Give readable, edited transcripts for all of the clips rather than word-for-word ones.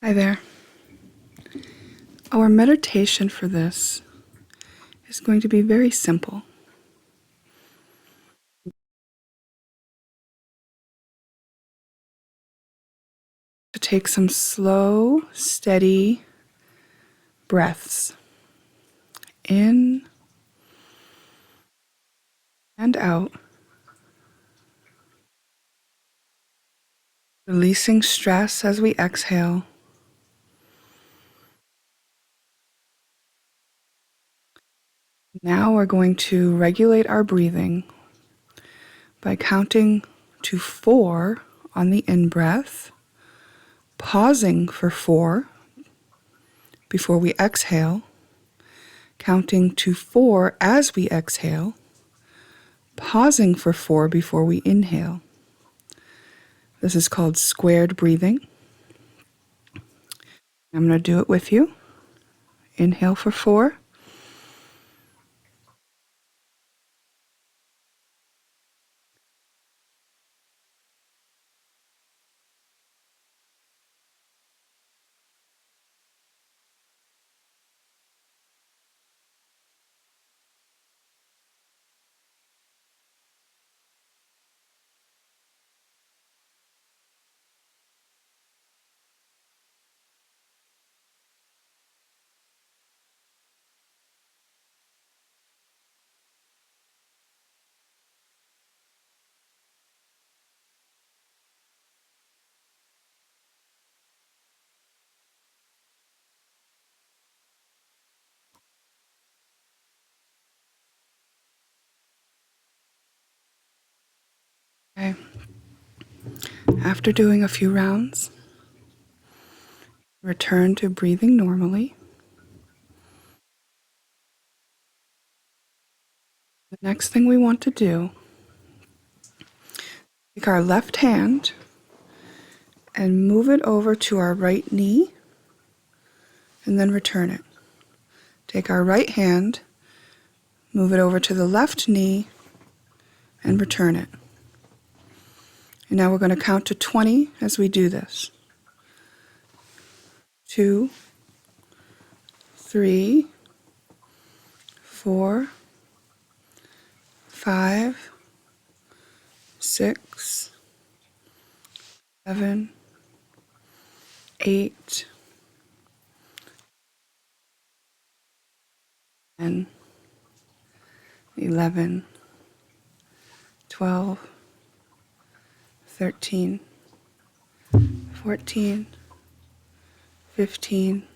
Hi there. Our meditation for this is going to be very simple. To take some slow, steady breaths in and out, releasing stress as we exhale. Now we're going to regulate our breathing by counting to 4 on the in-breath, pausing for 4 before we exhale, counting to 4 as we exhale, pausing for 4 before we inhale. This is called squared breathing. I'm going to do it with you. Inhale for 4. Okay. After doing a few rounds, return to breathing normally. The next thing we want to do, take our left hand and move it over to our right knee and then return it. Take our right hand, move it over to the left knee and return it. And now we're going to count to 20 as we do this. 2, 3, 4, 5, 6, 7, 8, 10, 11, 12, 13, 14, 15,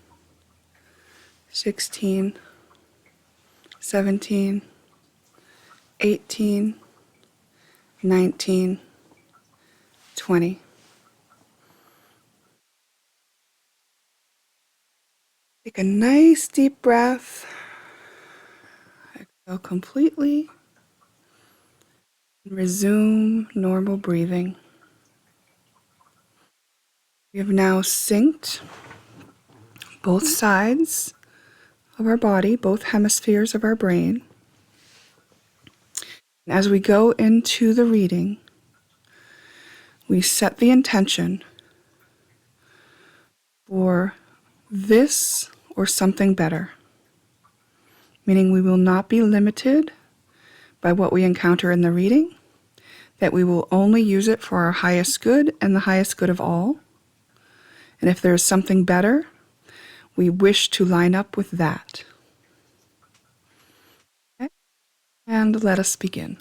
16, 17, 18, 19, 20. Take a nice deep breath. Exhale completely. And resume normal breathing. We have now synced both sides of our body, both hemispheres of our brain. And as we go into the reading, we set the intention for this or something better, meaning we will not be limited by what we encounter in the reading, that we will only use it for our highest good and the highest good of all. And if there is something better, we wish to line up with that. Okay? And let us begin.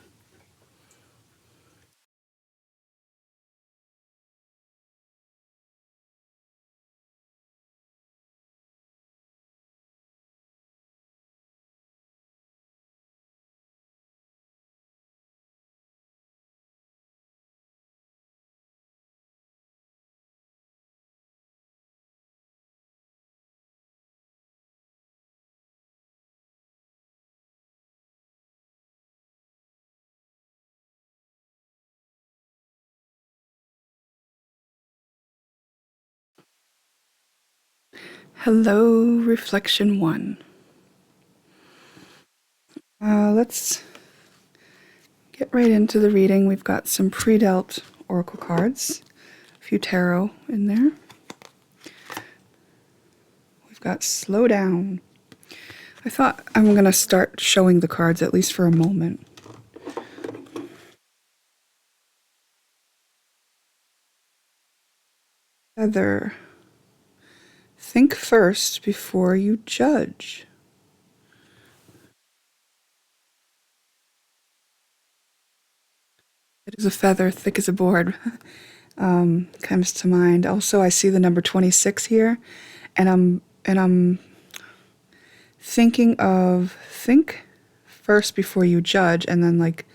Hello, Reflection 1. Let's get right into the reading. We've got some pre-dealt oracle cards, a few tarot in there. We've got slow down. I thought I'm going to start showing the cards at least for a moment. Feather. Think first before you judge. It is a feather, thick as a board. Comes to mind. Also, I see the number 26 here, and I'm thinking of think first before you judge, and then like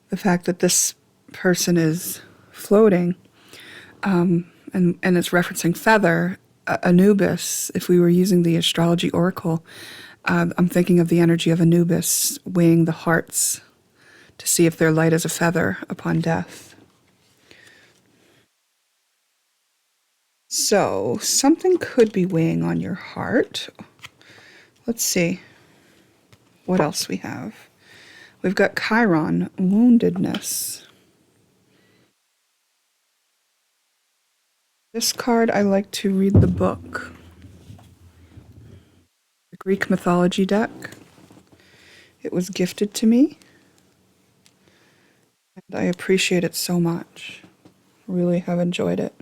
the fact that this person is floating, and it's referencing feather, Anubis. If we were using the astrology oracle, I'm thinking of the energy of Anubis weighing the hearts to see if they're light as a feather upon death. So something could be weighing on your heart. Let's see what else we have. We've got Chiron, woundedness. This card, I like to read the book. The Greek mythology deck. It was gifted to me, and I appreciate it so much. Really have enjoyed it.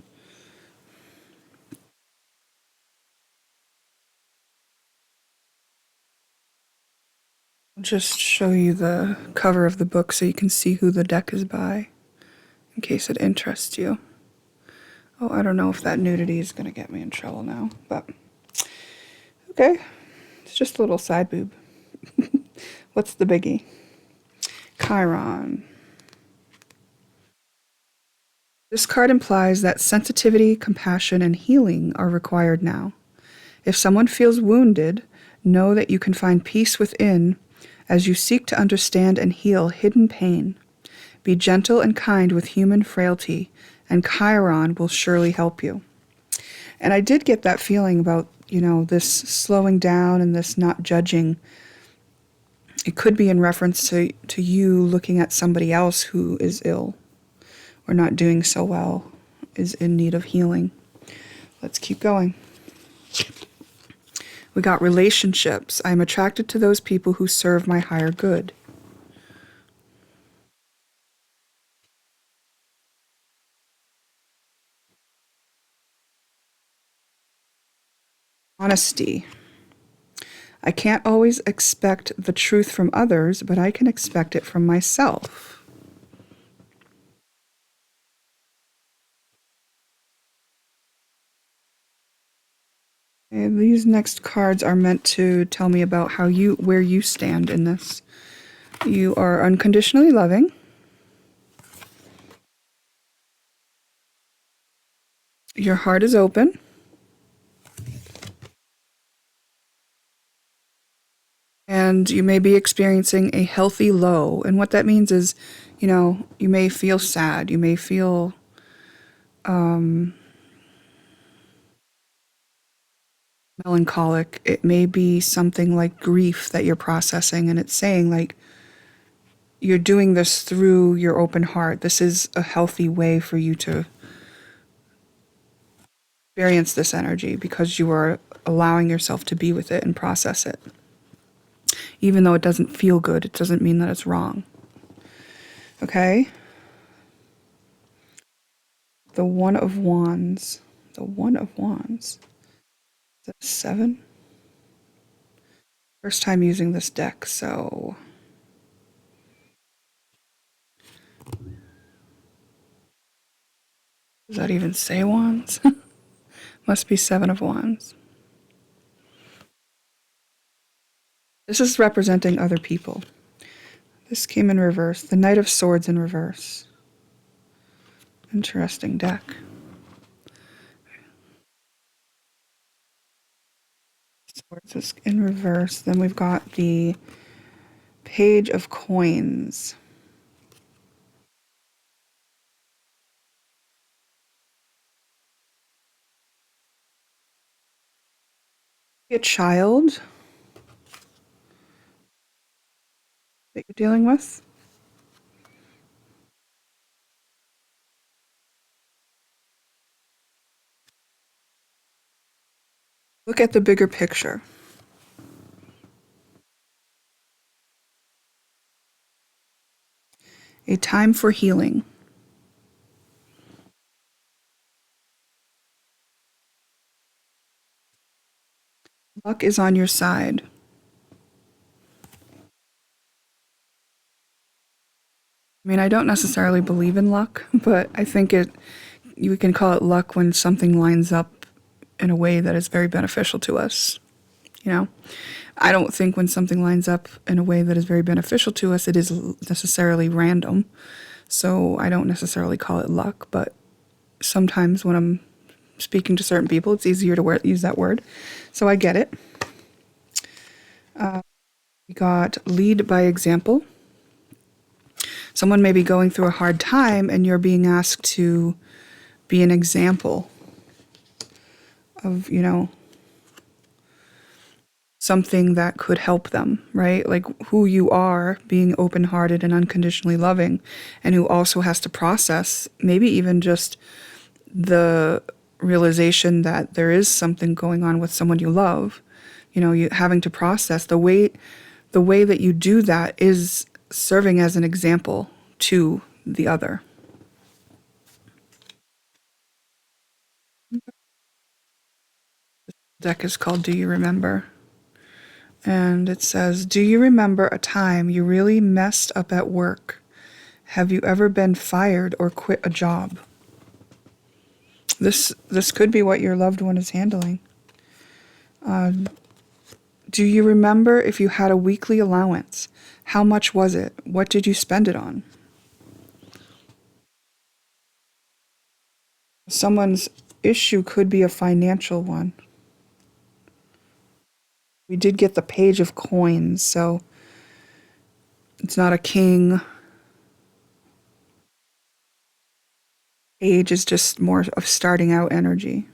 I'll just show you the cover of the book so you can see who the deck is by, in case it interests you. Oh, I don't know if that nudity is going to get me in trouble now, but okay. It's just a little side boob. What's the biggie? Chiron. This card implies that sensitivity, compassion, and healing are required now. If someone feels wounded, know that you can find peace within as you seek to understand and heal hidden pain. Be gentle and kind with human frailty, and Chiron will surely help you. And I did get that feeling about, this slowing down and this not judging. It could be in reference to you looking at somebody else who is ill or not doing so well, is in need of healing. Let's keep going. We got relationships. I am attracted to those people who serve my higher good. Honesty. I can't always expect the truth from others, but I can expect it from myself. And these next cards are meant to tell me about where you stand in this. You are unconditionally loving. Your heart is open. And you may be experiencing a healthy low. And what that means is, you may feel sad. You may feel melancholic. It may be something like grief that you're processing. And it's saying, like, you're doing this through your open heart. This is a healthy way for you to experience this energy because you are allowing yourself to be with it and process it. Even though it doesn't feel good, it doesn't mean that it's wrong. Okay? The One of Wands. The One of Wands. Is that 7? First time using this deck, so... Does that even say Wands? Must be 7 of Wands. This is representing other people. This came in reverse. The Knight of Swords in reverse. Interesting deck. Swords is in reverse. Then we've got the Page of Coins. A child that you're dealing with. Look at the bigger picture. A time for healing. Luck is on your side. I mean, I don't necessarily believe in luck, but I think you can call it luck when something lines up in a way that is very beneficial to us. You know, I don't think when something lines up in a way that is very beneficial to us, it is necessarily random. So I don't necessarily call it luck, but sometimes when I'm speaking to certain people, it's easier to use that word. So I get it. We got lead by example. Someone may be going through a hard time and you're being asked to be an example of, something that could help them, right? Like who you are, being open-hearted and unconditionally loving, and who also has to process maybe even just the realization that there is something going on with someone you love. You having to process the way that you do that is serving as an example to the other. The deck is called Do You Remember? And it says, do you remember a time you really messed up at work? Have you ever been fired or quit a job? This could be what your loved one is handling. Do you remember if you had a weekly allowance? How much was it? What did you spend it on? Someone's issue could be a financial one. We did get the Page of Coins, so it's not a king. Page is just more of starting out energy.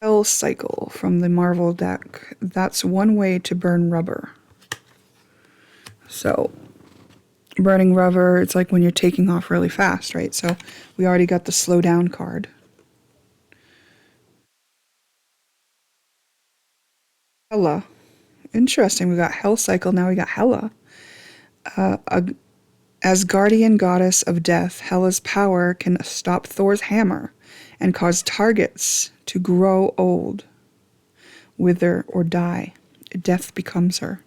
Hell Cycle from the Marvel deck. That's one way to burn rubber. So, burning rubber, it's like when you're taking off really fast, right? So, we already got the slow down card. Hella. Interesting. We got Hell Cycle, now we got Hella. As guardian goddess of death, Hela's power can stop Thor's hammer and cause targets to grow old, wither, or die. Death becomes her.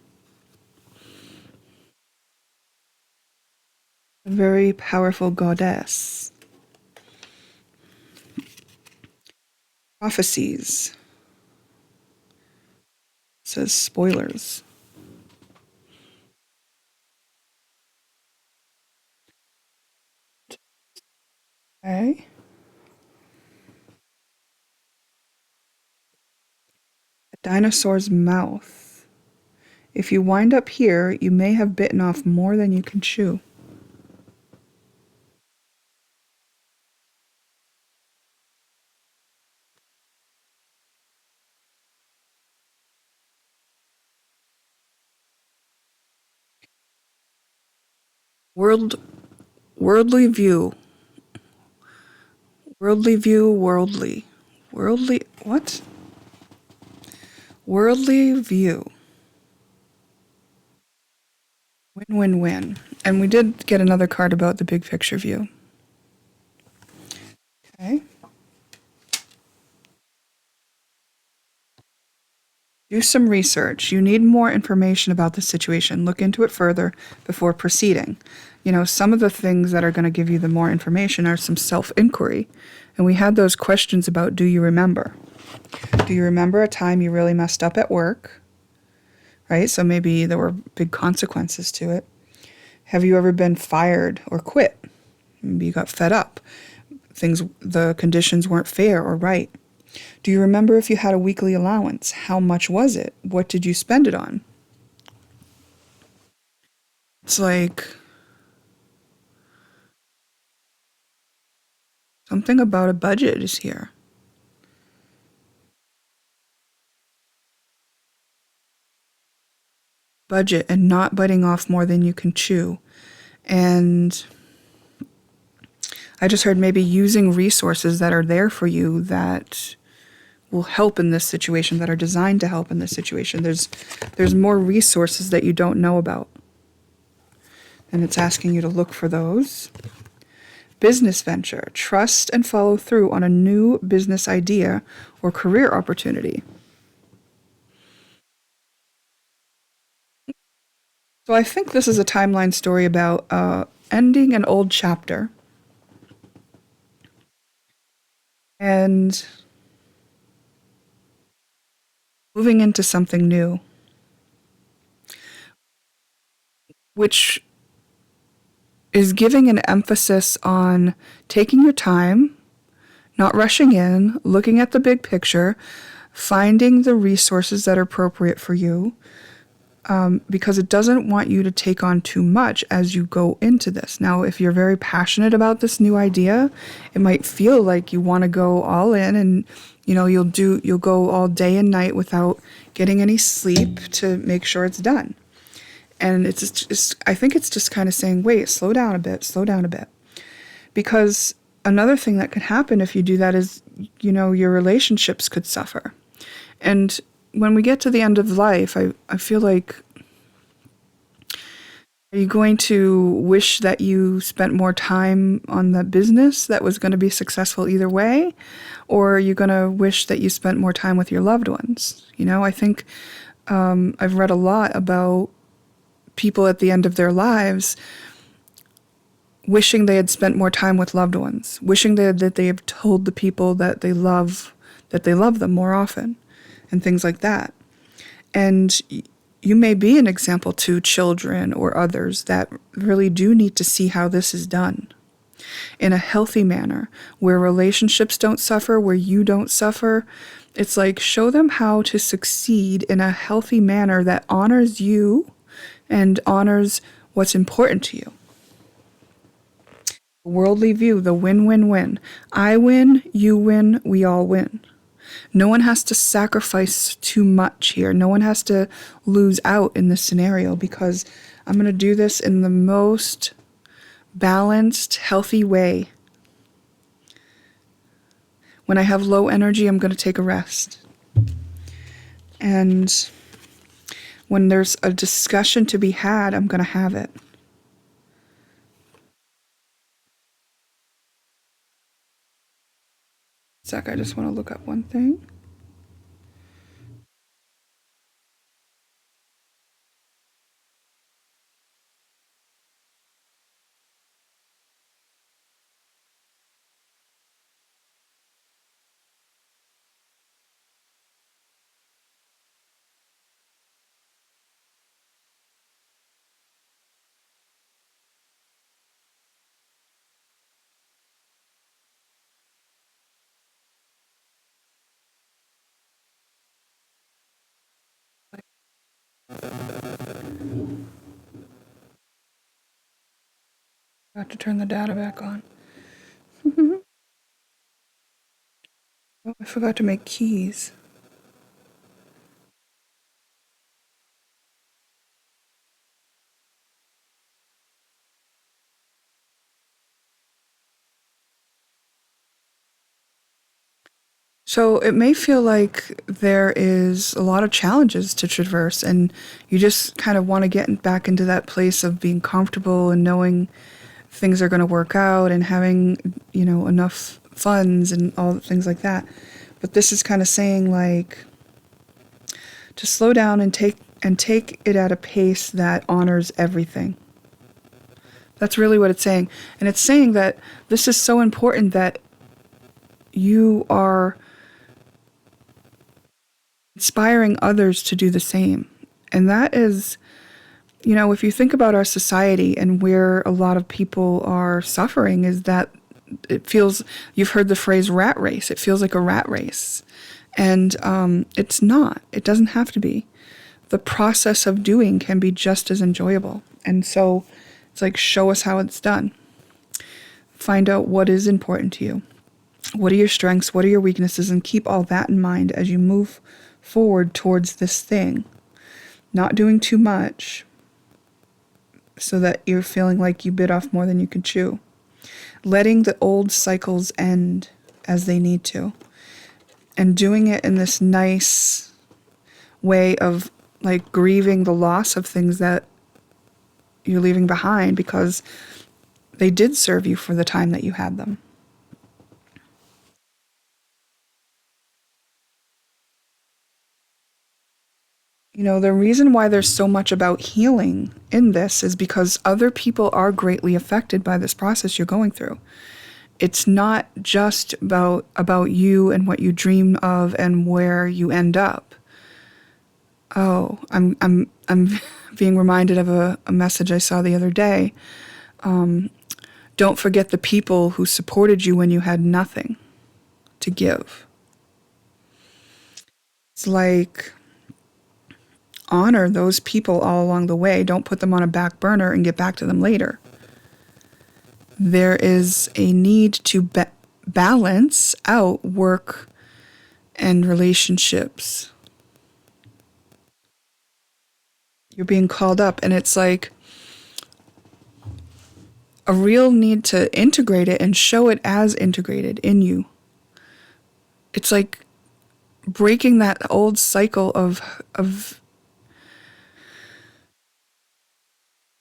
A very powerful goddess. Prophecies. It says spoilers. Okay. A dinosaur's mouth. If you wind up here, you may have bitten off more than you can chew. Worldly view. Worldly view, worldly. Worldly, what? Worldly view. Win, win, win. And we did get another card about the big picture view. Okay. Do some research. You need more information about the situation. Look into it further before proceeding. Some of the things that are going to give you the more information are some self-inquiry. And we had those questions about, do you remember? Do you remember a time you really messed up at work? Right? So maybe there were big consequences to it. Have you ever been fired or quit? Maybe you got fed up. The conditions weren't fair or right. Do you remember if you had a weekly allowance? How much was it? What did you spend it on? It's like something about a budget is here. Budget and not biting off more than you can chew. And I just heard maybe using resources that are there for you that will help in this situation, that are designed to help in this situation. There's more resources that you don't know about. And it's asking you to look for those. Business venture. Trust and follow through on a new business idea or career opportunity. So I think this is a timeline story about ending an old chapter and moving into something new, which is giving an emphasis on taking your time, not rushing in, looking at the big picture, finding the resources that are appropriate for you, because it doesn't want you to take on too much as you go into this. Now, if you're very passionate about this new idea, it might feel like you want to go all in, and you'll go all day and night without getting any sleep to make sure it's done. And I think it's just kind of saying, wait, slow down a bit. Because another thing that could happen if you do that is, your relationships could suffer. And when we get to the end of life, I feel like, are you going to wish that you spent more time on the business that was going to be successful either way? Or are you going to wish that you spent more time with your loved ones? I think I've read a lot about people at the end of their lives wishing they had spent more time with loved ones, wishing that they had told the people that they love them more often, and things like that. And you may be an example to children or others that really do need to see how this is done in a healthy manner, where relationships don't suffer, where you don't suffer. It's like, show them how to succeed in a healthy manner that honors you and honors what's important to you. Worldly view, the win-win-win. I win, you win, we all win. No one has to sacrifice too much here. No one has to lose out in this scenario, because I'm going to do this in the most balanced, healthy way. When I have low energy, I'm going to take a rest. And when there's a discussion to be had, I'm going to have it. I just want to look up one thing. I have to turn the data back on. Oh, I forgot to make keys. So it may feel like there is a lot of challenges to traverse, and you just kind of want to get back into that place of being comfortable and knowing things are going to work out and having, enough funds and all things like that. But this is kind of saying, like, to slow down and take it at a pace that honors everything. That's really what it's saying. And it's saying that this is so important that you are inspiring others to do the same. And that is, if you think about our society and where a lot of people are suffering, is that it feels, you've heard the phrase rat race. It feels like a rat race. And it's not. It doesn't have to be. The process of doing can be just as enjoyable. And so it's like, show us how it's done. Find out what is important to you. What are your strengths? What are your weaknesses? And keep all that in mind as you move forward towards this thing. Not doing too much so that you're feeling like you bit off more than you can chew. letting the old cycles end as they need to, and doing it in this nice way of like grieving the loss of things that you're leaving behind because they did serve you for the time that you had them. You know, the reason why there's so much about healing in this is because other people are greatly affected by this process you're going through. It's not just about you and what you dream of and where you end up. Oh, I'm being reminded of a message I saw the other day. Don't forget the people who supported you when you had nothing to give. It's like honor those people all along the way. Don't put them on a back burner and get back to them later. There is a need to balance out work and relationships. You're being called up, and it's like a real need to integrate it and show it as integrated in you. It's like breaking that old cycle of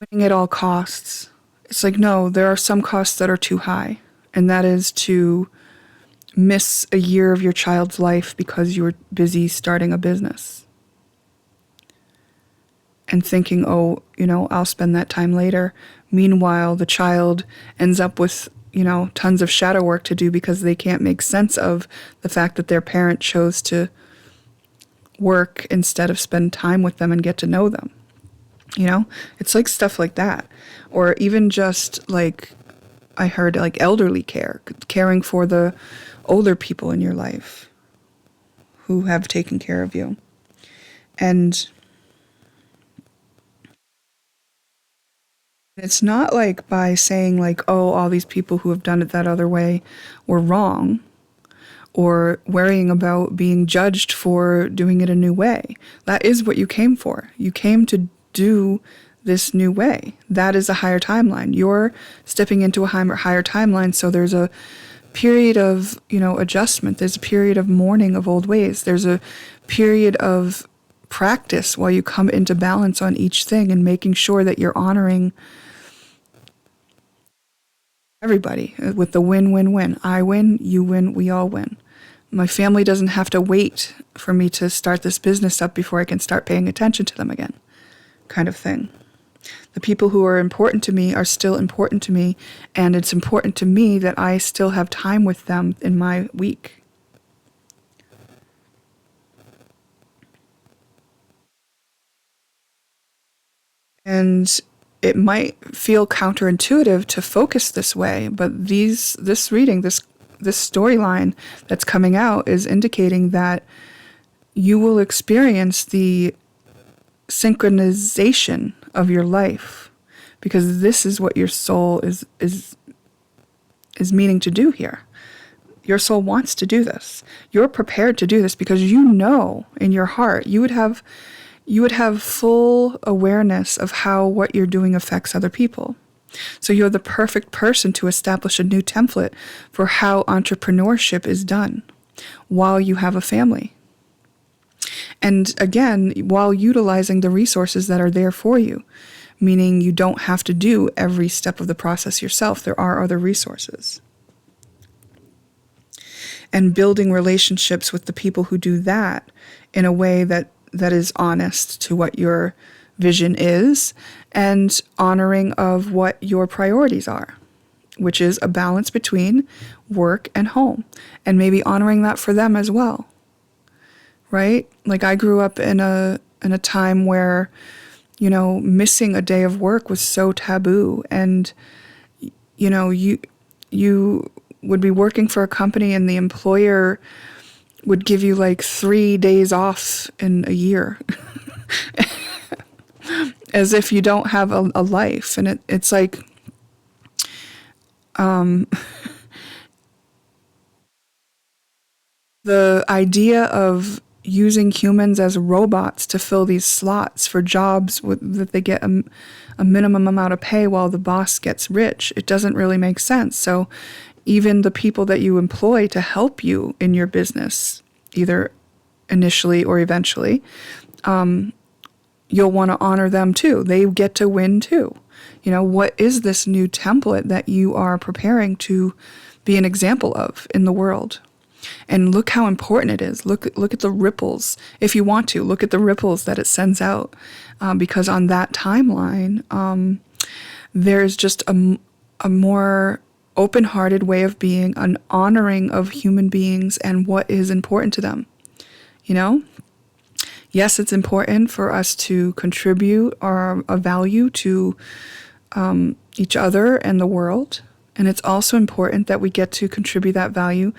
winning at all costs. It's like, no, there are some costs that are too high, and that is to miss a year of your child's life because you were busy starting a business and thinking, oh, I'll spend that time later. Meanwhile, the child ends up with, tons of shadow work to do because they can't make sense of the fact that their parent chose to work instead of spend time with them and get to know them. It's like stuff like that. Or even just like I heard, like elderly care, caring for the older people in your life who have taken care of you. And it's not like by saying like, oh, all these people who have done it that other way were wrong, or worrying about being judged for doing it a new way. That is what you came for. You came to do this new way. That is a higher timeline. You're stepping into a higher timeline, so there's a period of, adjustment. There's a period of mourning of old ways. There's a period of practice while you come into balance on each thing and making sure that you're honoring everybody with the win-win-win. I win, you win, we all win. My family doesn't have to wait for me to start this business up before I can start paying attention to them again, kind of thing. The people who are important to me are still important to me, and it's important to me that I still have time with them in my week. And it might feel counterintuitive to focus this way, but this storyline that's coming out is indicating that you will experience the synchronization of your life, because this is what your soul is meaning to do here. Your soul wants to do this. You're prepared to do this because in your heart you would have full awareness of how what you're doing affects other people. So you're the perfect person to establish a new template for how entrepreneurship is done while you have a family. And again, while utilizing the resources that are there for you, meaning you don't have to do every step of the process yourself. There are other resources. And building relationships with the people who do that in a way that is honest to what your vision is, and honoring of what your priorities are, which is a balance between work and home, and maybe honoring that for them as well. Right? Like I grew up in a time where, missing a day of work was so taboo, and you would be working for a company and the employer would give you like 3 days off in a year as if you don't have a life. And it's like, the idea of, using humans as robots to fill these slots for jobs that they get a minimum amount of pay while the boss gets rich. It doesn't really make sense. So even the people that you employ to help you in your business, either initially or eventually, you'll want to honor them too. They get to win too. You know, what is this new template that you are preparing to be an example of in the world? And look how important it is. Look at the ripples. If you want to, look at the ripples that it sends out. Because on that timeline, there's just a more open-hearted way of being, an honoring of human beings and what is important to them. You know? Yes, it's important for us to contribute a value to each other and the world. And it's also important that we get to contribute that value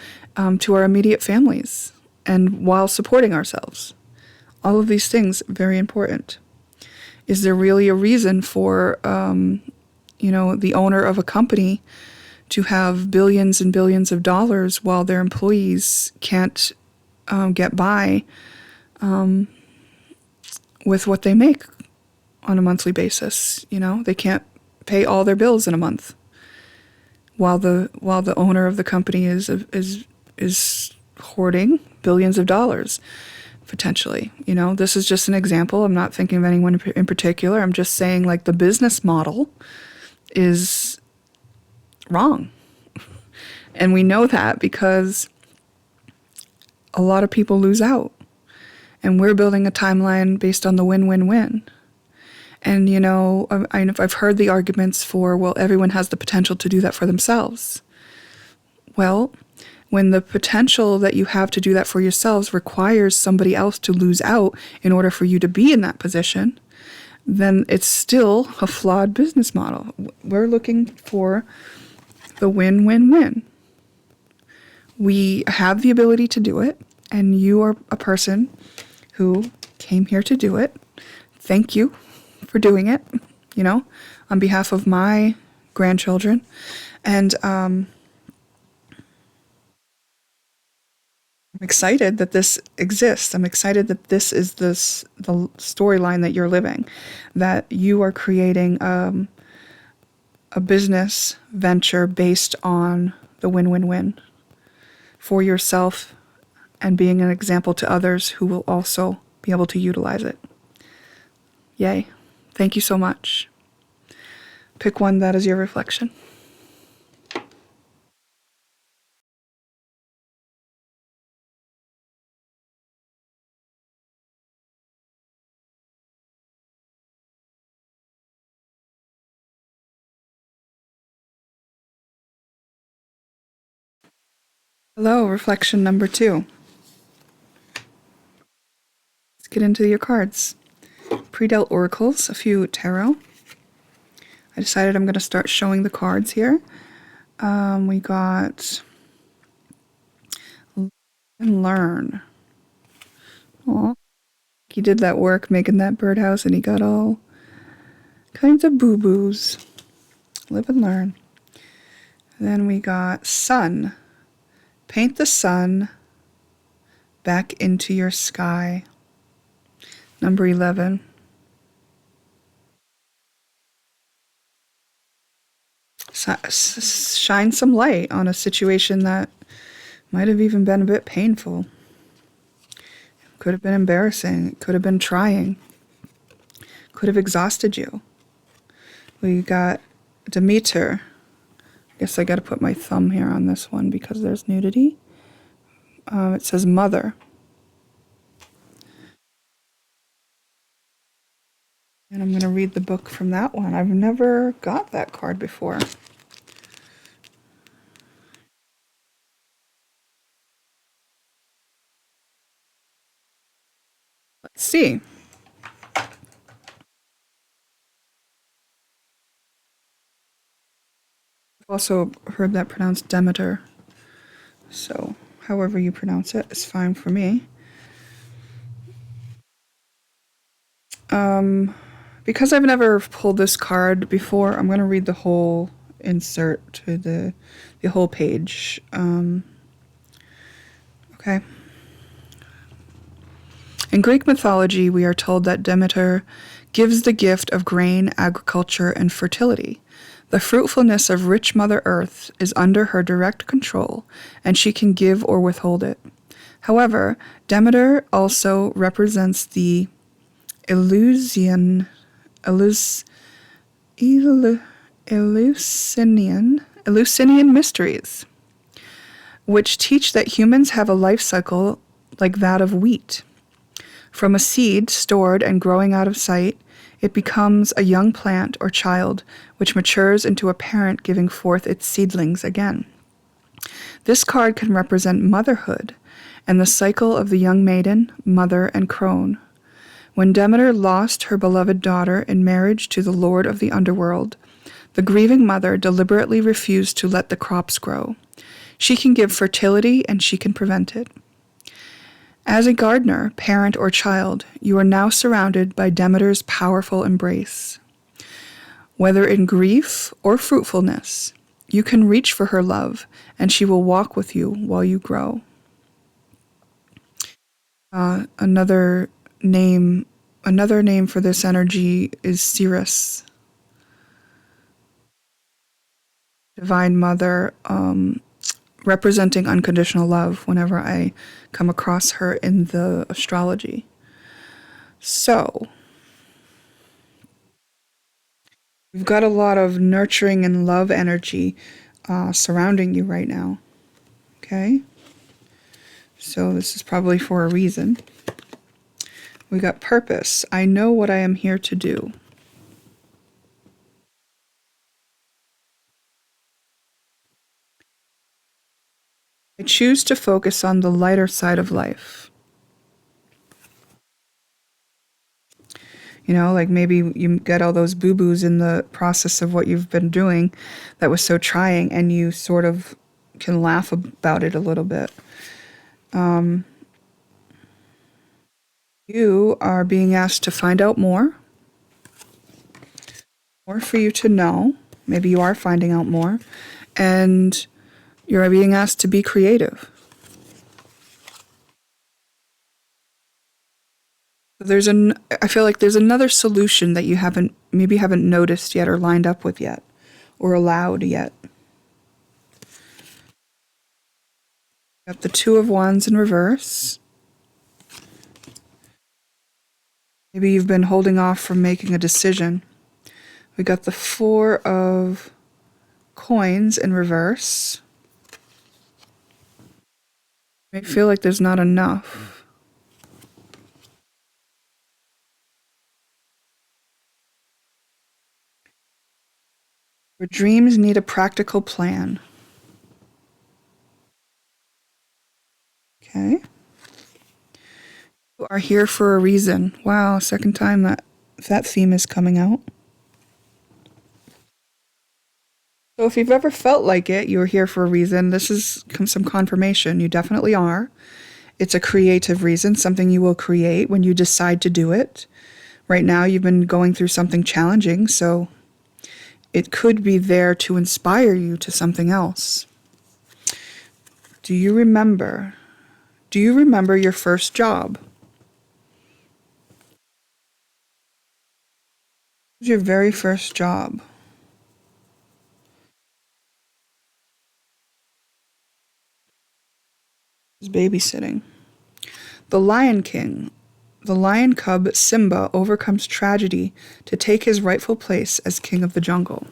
to our immediate families and while supporting ourselves. All of these things, very important. Is there really a reason for, the owner of a company to have billions and billions of dollars while their employees can't get by with what they make on a monthly basis? You know, they can't pay all their bills in a month, while the owner of the company is hoarding billions of dollars, potentially. You know, this is just an example. I'm not thinking of anyone in particular. I'm just saying, like, the business model is wrong. And we know that because a lot of people lose out. And we're building a timeline based on the win-win-win. And, you know, I've heard the arguments for, well, everyone has the potential to do that for themselves. Well, when the potential that you have to do that for yourselves requires somebody else to lose out in order for you to be in that position, then it's still a flawed business model. We're looking for the win-win-win. We have the ability to do it, and you are a person who came here to do it. Thank you for doing it, you know, on behalf of my grandchildren. And I'm excited that this exists. I'm excited that this is the storyline that you're living, that you are creating a business venture based on the win-win-win for yourself and being an example to others who will also be able to utilize it. Yay. Thank you so much. Pick one that is your reflection. Hello, reflection number 2. Let's get into your cards. Pre-dealt oracles, a few tarot. I decided I'm going to start showing the cards here. We got and learn. Aw, he did that work making that birdhouse and he got all kinds of boo-boos. Live and learn. Then we got sun. Paint the sun back into your sky. Number 11. Shine some light on a situation that might have even been a bit painful. Could have been embarrassing. It could have been trying. Could have exhausted you. We got Demeter. I guess I got to put my thumb here on this one because there's nudity. It says mother. And I'm going to read the book from that one. I've never got that card before. Let's see. I've also heard that pronounced Demeter. So, however you pronounce it is fine for me. Because I've never pulled this card before, I'm going to read the whole insert to the whole page. Okay. In Greek mythology, we are told that Demeter gives the gift of grain, agriculture, and fertility. The fruitfulness of rich Mother Earth is under her direct control, and she can give or withhold it. However, Demeter also represents the Eleusinian mysteries, which teach that humans have a life cycle like that of wheat. From a seed stored and growing out of sight, it becomes a young plant or child, which matures into a parent giving forth its seedlings again. This card can represent motherhood and the cycle of the young maiden, mother, and crone. When Demeter lost her beloved daughter in marriage to the lord of the underworld, the grieving mother deliberately refused to let the crops grow. She can give fertility and she can prevent it. As a gardener, parent, or child, you are now surrounded by Demeter's powerful embrace. Whether in grief or fruitfulness, you can reach for her love, and she will walk with you while you grow. Another name for this energy is Ceres, Divine Mother, representing unconditional love whenever I come across her in the astrology. So, we've got a lot of nurturing and love energy surrounding you right now. Okay? So this is probably for a reason. We got purpose. I know what I am here to do. I choose to focus on the lighter side of life. You know, like maybe you get all those boo-boos in the process of what you've been doing that was so trying, and you sort of can laugh about it a little bit. You are being asked to find out more for you to know. Maybe you are finding out more. And you're being asked to be creative. I feel like there's another solution that you haven't noticed yet or lined up with yet or allowed yet. Got the Two of Wands in reverse. Maybe you've been holding off from making a decision. We got the Four of Coins in reverse. I feel like there's not enough. Your dreams need a practical plan. Okay. You are here for a reason. Wow, second time that theme is coming out. So if you've ever felt like it, you're here for a reason, this is some confirmation. You definitely are. It's a creative reason, something you will create when you decide to do it. Right now, you've been going through something challenging, so it could be there to inspire you to something else. Do you remember your first job? What was your very first job? It was babysitting. The Lion King. The lion cub Simba overcomes tragedy to take his rightful place as king of the jungle.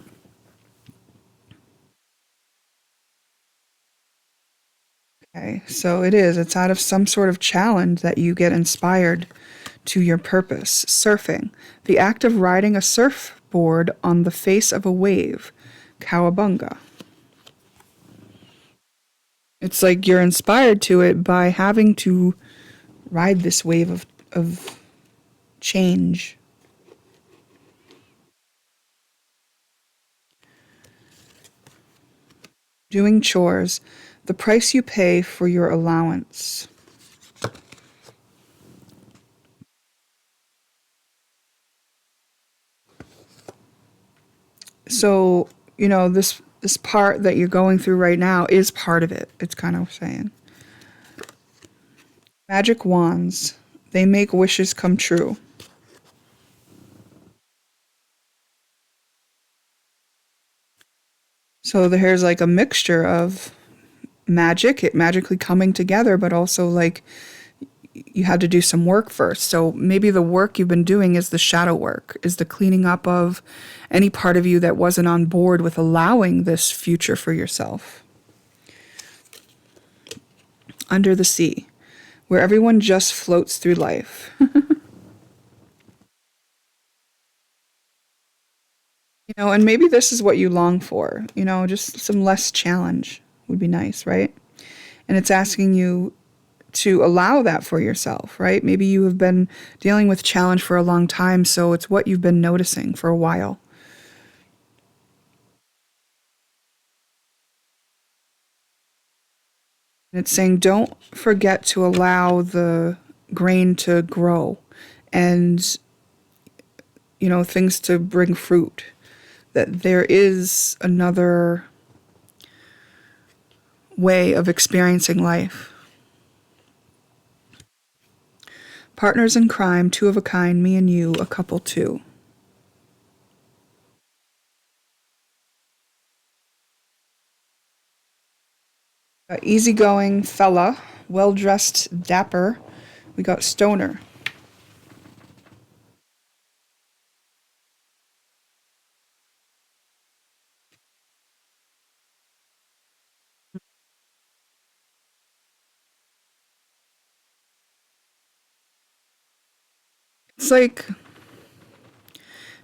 Okay, so it's out of some sort of challenge that you get inspired to your purpose. Surfing. The act of riding a surfboard on the face of a wave. Cowabunga. It's like you're inspired to it by having to ride this wave of change. Doing chores. The price you pay for your allowance. So, this part that you're going through right now is part of it. It's kind of saying. Magic wands. They make wishes come true. So there's like a mixture of magic, it magically coming together, but also like you had to do some work first. So maybe the work you've been doing is the shadow work, is the cleaning up of any part of you that wasn't on board with allowing this future for yourself. Under the sea, where everyone just floats through life. And maybe this is what you long for, just some less challenge would be nice, right? And it's asking you to allow that for yourself, right? Maybe you have been dealing with challenge for a long time, so it's what you've been noticing for a while. And it's saying don't forget to allow the grain to grow and, things to bring fruit. That there is another way of experiencing life. Partners in crime, two of a kind, me and you, a couple too. Easygoing fella, well-dressed, dapper. We got stoner. It's like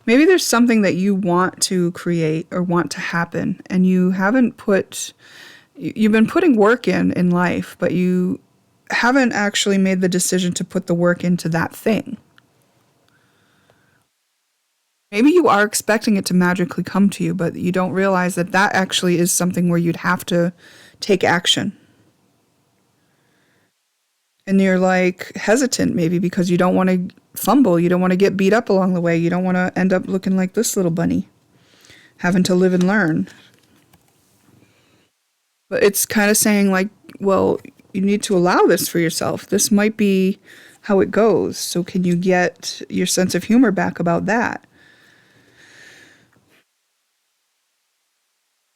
maybe there's something that you want to create or want to happen, and you've been putting work in life, but you haven't actually made the decision to put the work into that thing. Maybe you are expecting it to magically come to you, but you don't realize that that actually is something where you'd have to take action. And you're like hesitant maybe because you don't want to fumble, you don't want to get beat up along the way, you don't want to end up looking like this little bunny, having to live and learn. But it's kind of saying like, well, you need to allow this for yourself. This might be how it goes. So can you get your sense of humor back about that?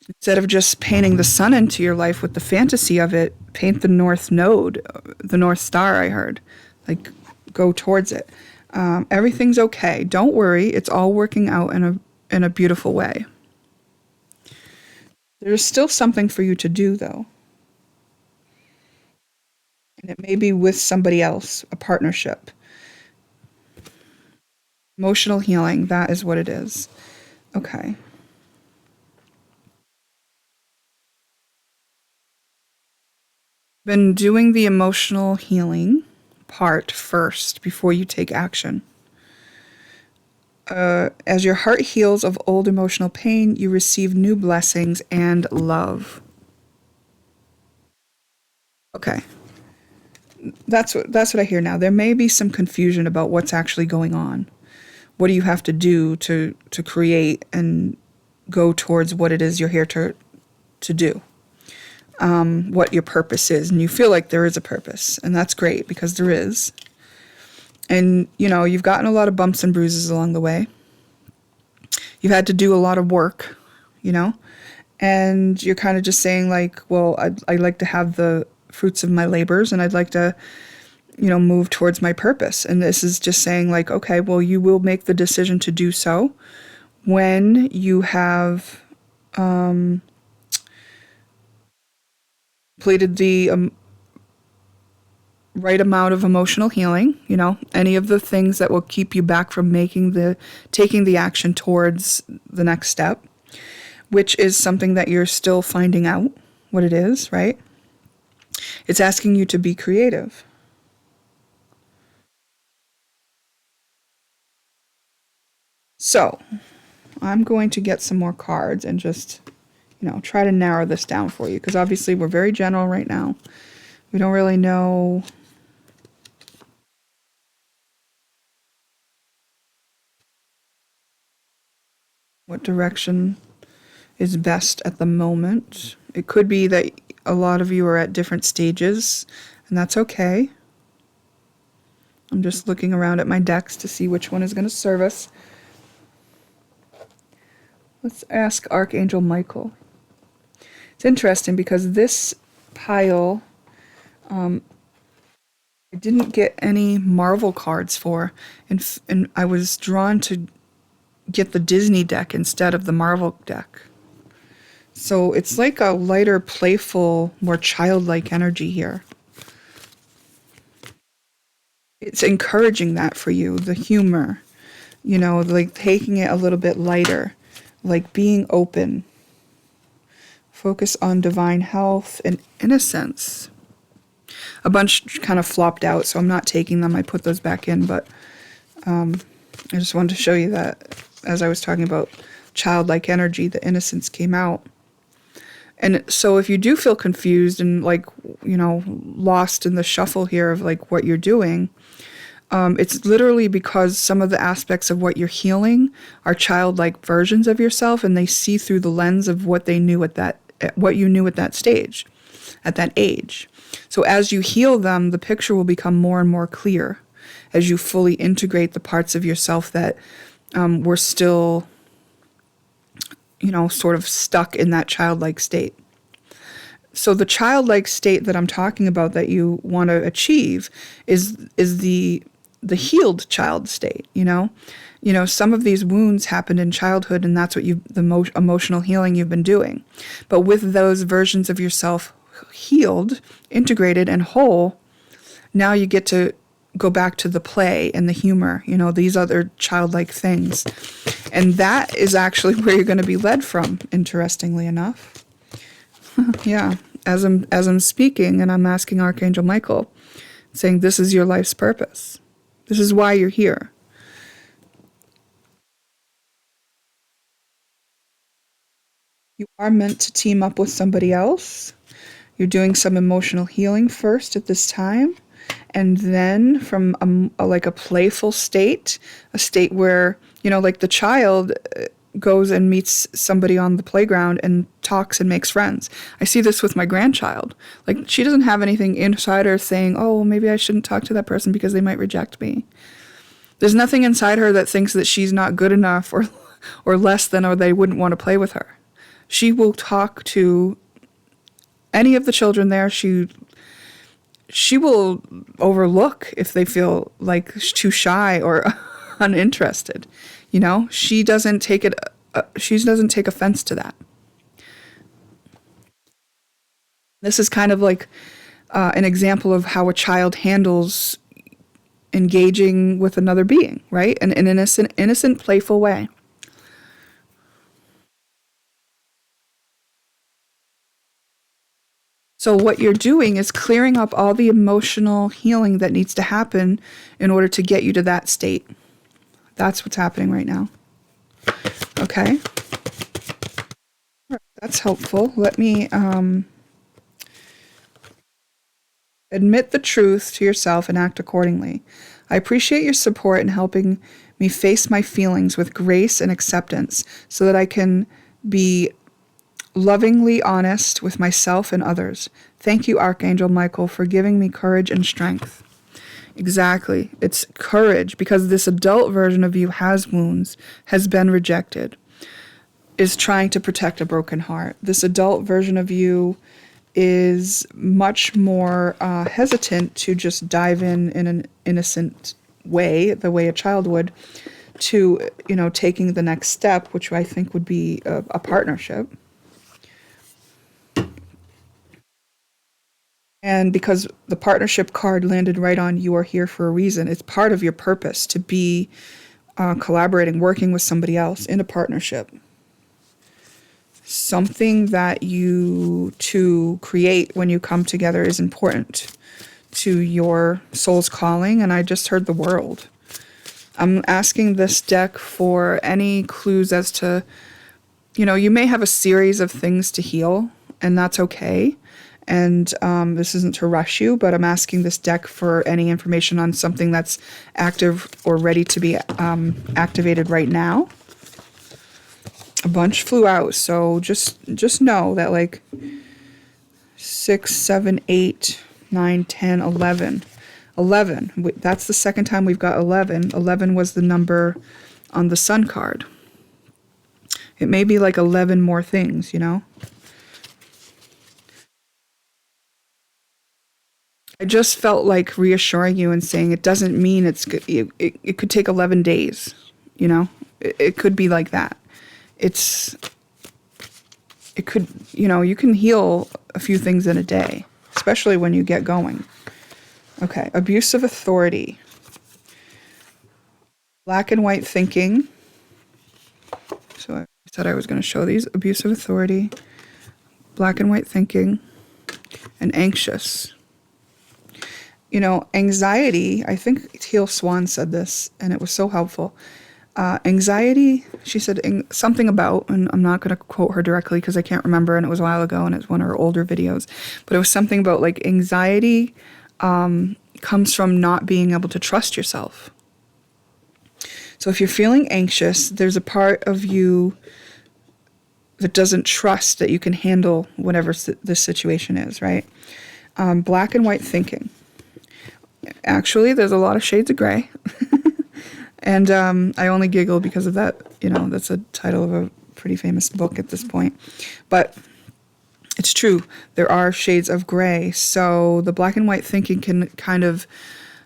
Instead of just painting the sun into your life with the fantasy of it, paint the North Node, the North Star, I heard. Like, go towards it. Everything's okay. Don't worry. It's all working out in a beautiful way. There's still something for you to do, though. And it may be with somebody else, a partnership. Emotional healing, that is what it is. Okay. Been doing the emotional healing part first before you take action. As your heart heals of old emotional pain, you receive new blessings and love. Okay. That's what I hear now. There may be some confusion about what's actually going on. What do you have to do to create and go towards what it is you're here to do? What your purpose is, and you feel like there is a purpose, and that's great because there is. And you've gotten a lot of bumps and bruises along the way. You've had to do a lot of work, and you're kind of just saying like, well, I'd like to have the fruits of my labors, and I'd like to move towards my purpose. And this is just saying like, okay, well, you will make the decision to do so when you have completed the right amount of emotional healing, any of the things that will keep you back from taking the action towards the next step, which is something that you're still finding out what it is, right? It's asking you to be creative. So, I'm going to get some more cards and just, try to narrow this down for you, because obviously we're very general right now. We don't really know what direction is best at the moment. It could be that a lot of you are at different stages, and that's okay. I'm just looking around at my decks to see which one is going to serve us. Let's ask Archangel Michael. It's interesting because this pile I didn't get any Marvel cards for, and I was drawn to get the Disney deck instead of the Marvel deck. So it's like a lighter, playful, more childlike energy here. It's encouraging that for you, the humor, like taking it a little bit lighter, like being open. Focus on divine health and innocence. A bunch kind of flopped out, so I'm not taking them. I put those back in, but I just wanted to show you that as I was talking about childlike energy, the innocence came out. And so if you do feel confused and lost in the shuffle here of like what you're doing, it's literally because some of the aspects of what you're healing are childlike versions of yourself, and they see through the lens of what you knew at that stage, at that age. So as you heal them, the picture will become more and more clear as you fully integrate the parts of yourself that were still, sort of stuck in that childlike state. So the childlike state that I'm talking about that you want to achieve is the healed child state. Some of these wounds happened in childhood, and that's what the emotional healing you've been doing. But with those versions of yourself healed, integrated, and whole, now you get to go back to the play and the humor, these other childlike things. And that is actually where you're going to be led from, interestingly enough. Yeah, as I'm speaking and I'm asking Archangel Michael, saying this is your life's purpose. This is why you're here. You are meant to team up with somebody else. You're doing some emotional healing first at this time, and then from a playful state, a state where, like the child goes and meets somebody on the playground and talks and makes friends. I see this with my grandchild. Like, she doesn't have anything inside her saying, oh, maybe I shouldn't talk to that person because they might reject me. There's nothing inside her that thinks that she's not good enough or less than, or they wouldn't want to play with her. She will talk to any of the children there. She will overlook if they feel like too shy or uninterested. She doesn't take offense to that. This is kind of like an example of how a child handles engaging with another being, right? In an innocent, playful way. So what you're doing is clearing up all the emotional healing that needs to happen in order to get you to that state. That's what's happening right now. Okay. That's helpful. Let me admit the truth to yourself and act accordingly. I appreciate your support in helping me face my feelings with grace and acceptance so that I can be lovingly honest with myself and others. Thank you, Archangel Michael, for giving me courage and strength. Exactly. It's courage, because this adult version of you has wounds, has been rejected, is trying to protect a broken heart. This adult version of you is much more hesitant to just dive in an innocent way, the way a child would, to, taking the next step, which I think would be a partnership. And because the partnership card landed right on you are here for a reason, it's part of your purpose to be collaborating, working with somebody else in a partnership. Something that you two create when you come together is important to your soul's calling, and I just heard the world. I'm asking this deck for any clues as to, you may have a series of things to heal, and that's okay. And this isn't to rush you, but I'm asking this deck for any information on something that's active or ready to be activated right now. A bunch flew out, so just know that like 6, 7, 8, 9, 10, 11. 11. That's the second time we've got 11. 11 was the number on the Sun card. It may be like 11 more things, you know? I just felt like reassuring you and saying it doesn't mean it's good. It could take 11 days, you know? It could be like that. It could, you know, you can heal a few things in a day, especially when you get going. Okay, abuse of authority. Black and white thinking. So I said I was going to show these. Abuse of authority, black and white thinking, and anxious. You know, anxiety, I think Teal Swan said this, and it was so helpful. Anxiety, she said something about, and I'm not going to quote her directly because I can't remember, and it was a while ago, and it's one of her older videos, but it was something about like anxiety comes from not being able to trust yourself. So if you're feeling anxious, there's a part of you that doesn't trust that you can handle whatever this situation is, right? Black and white thinking. Actually, there's a lot of shades of gray. And I only giggle because of that. You know, that's a title of a pretty famous book at this point. But it's true. There are shades of gray. So the black and white thinking can kind of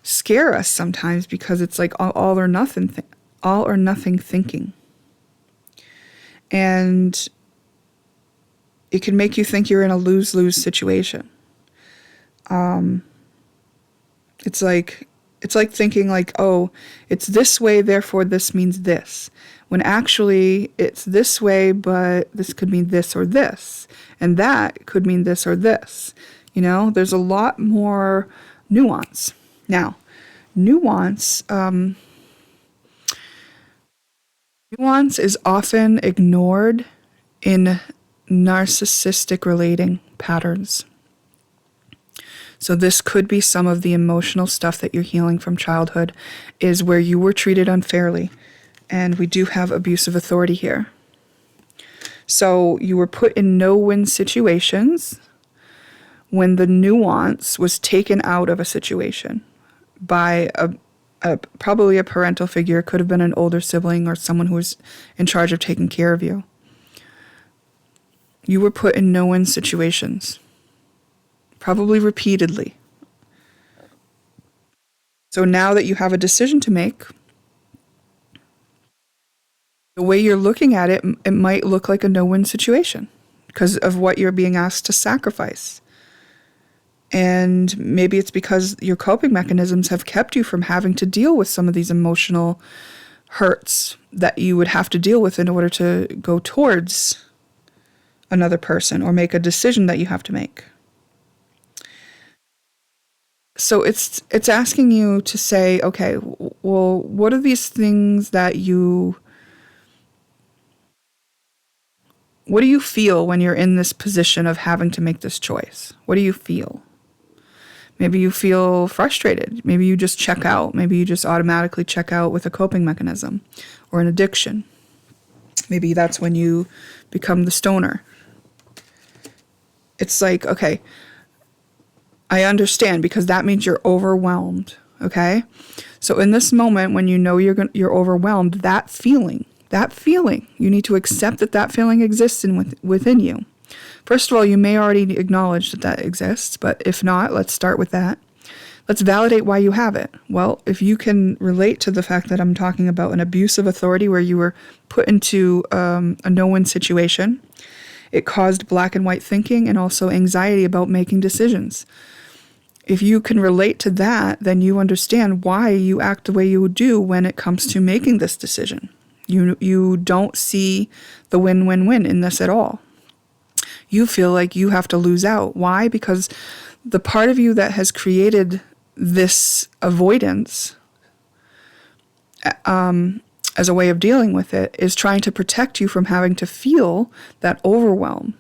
scare us sometimes because it's like all or nothing thinking. And it can make you think you're in a lose-lose situation. It's like thinking like, oh, it's this way, therefore this means this. When actually it's this way, but this could mean this or this. And that could mean this or this. You know, there's a lot more nuance. Now, nuance is often ignored in narcissistic relating patterns. So this could be some of the emotional stuff that you're healing from childhood, is where you were treated unfairly. And we do have abuse of authority here. So you were put in no-win situations when the nuance was taken out of a situation by probably a parental figure. It could have been an older sibling or someone who was in charge of taking care of you. You were put in no-win situations. Probably repeatedly. So now that you have a decision to make, the way you're looking at it, it might look like a no-win situation because of what you're being asked to sacrifice. And maybe it's because your coping mechanisms have kept you from having to deal with some of these emotional hurts that you would have to deal with in order to go towards another person or make a decision that you have to make. So it's asking you to say, okay, well, what are these things that what do you feel when you're in this position of having to make this choice? What do you feel? Maybe you feel frustrated. Maybe you just check out. Maybe you just automatically check out with a coping mechanism or an addiction. Maybe that's when you become the stoner. It's like, okay, I understand, because that means you're overwhelmed, okay? So in this moment, when you know you're overwhelmed, that feeling, you need to accept that feeling exists within you. First of all, you may already acknowledge that exists, but if not, let's start with that. Let's validate why you have it. Well, if you can relate to the fact that I'm talking about an abuse of authority where you were put into a no-win situation, it caused black and white thinking and also anxiety about making decisions. If you can relate to that, then you understand why you act the way you do when it comes to making this decision. You don't see the win-win-win in this at all. You feel like you have to lose out. Why? Because the part of you that has created this avoidance as a way of dealing with it is trying to protect you from having to feel that overwhelm.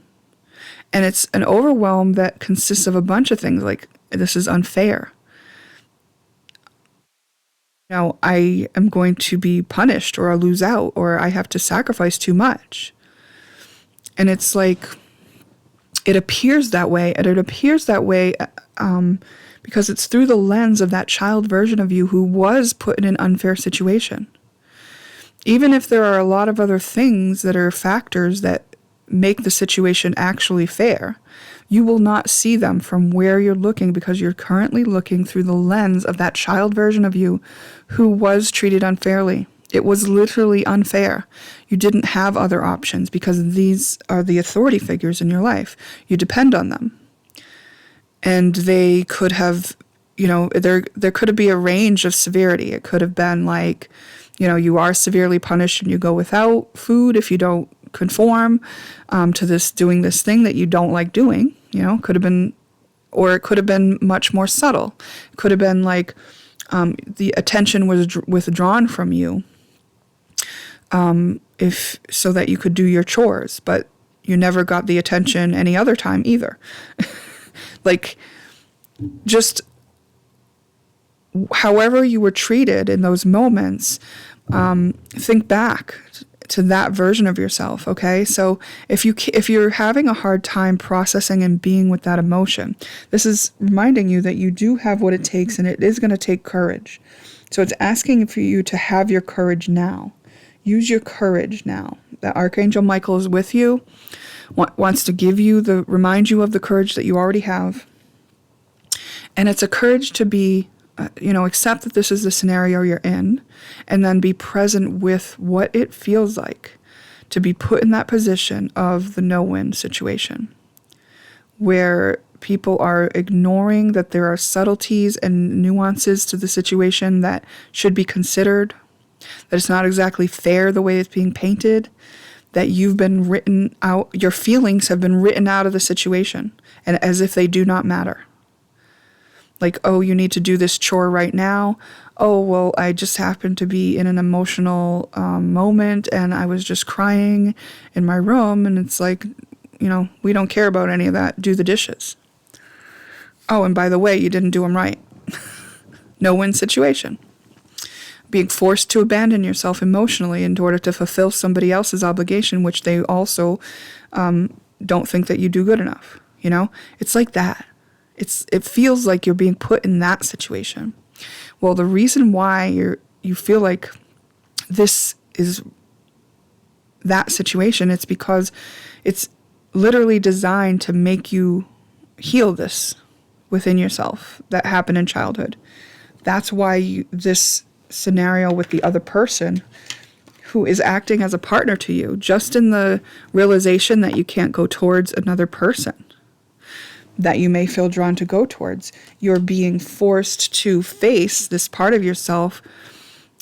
And it's an overwhelm that consists of a bunch of things like, this is unfair. Now, I am going to be punished, or I'll lose out, or I have to sacrifice too much. And it's like, it appears that way, and it appears that way because it's through the lens of that child version of you who was put in an unfair situation. Even if there are a lot of other things that are factors that make the situation actually fair, you will not see them from where you're looking because you're currently looking through the lens of that child version of you who was treated unfairly. It was literally unfair. You didn't have other options because these are the authority figures in your life. You depend on them. And they could have, there could be a range of severity. It could have been like, you are severely punished and you go without food if you don't conform to doing this thing that you don't like doing. Could have been, or it could have been much more subtle. It could have been like the attention was withdrawn from you so that you could do your chores, but you never got the attention any other time either. Like, just however you were treated in those moments, think back to that version of yourself, okay? So if you're having a hard time processing and being with that emotion, this is reminding you that you do have what it takes, and it is going to take courage. So it's asking for you to have your courage now. Use your courage now. The Archangel Michael is with you, wants to remind you of the courage that you already have. And it's a courage to be, accept that this is the scenario you're in, and then be present with what it feels like to be put in that position of the no-win situation, where people are ignoring that there are subtleties and nuances to the situation that should be considered, that it's not exactly fair the way it's being painted, that you've been written out, your feelings have been written out of the situation, and as if they do not matter. Like, oh, you need to do this chore right now. Oh, well, I just happened to be in an emotional moment and I was just crying in my room. And it's like, we don't care about any of that. Do the dishes. Oh, and by the way, you didn't do them right. No-win situation. Being forced to abandon yourself emotionally in order to fulfill somebody else's obligation, which they also don't think that you do good enough. It's like that. It feels like you're being put in that situation. Well, the reason why you feel like this is that situation, it's because it's literally designed to make you heal this within yourself that happened in childhood. That's why this scenario with the other person who is acting as a partner to you, just in the realization that you can't go towards another person that you may feel drawn to go towards, you're being forced to face this part of yourself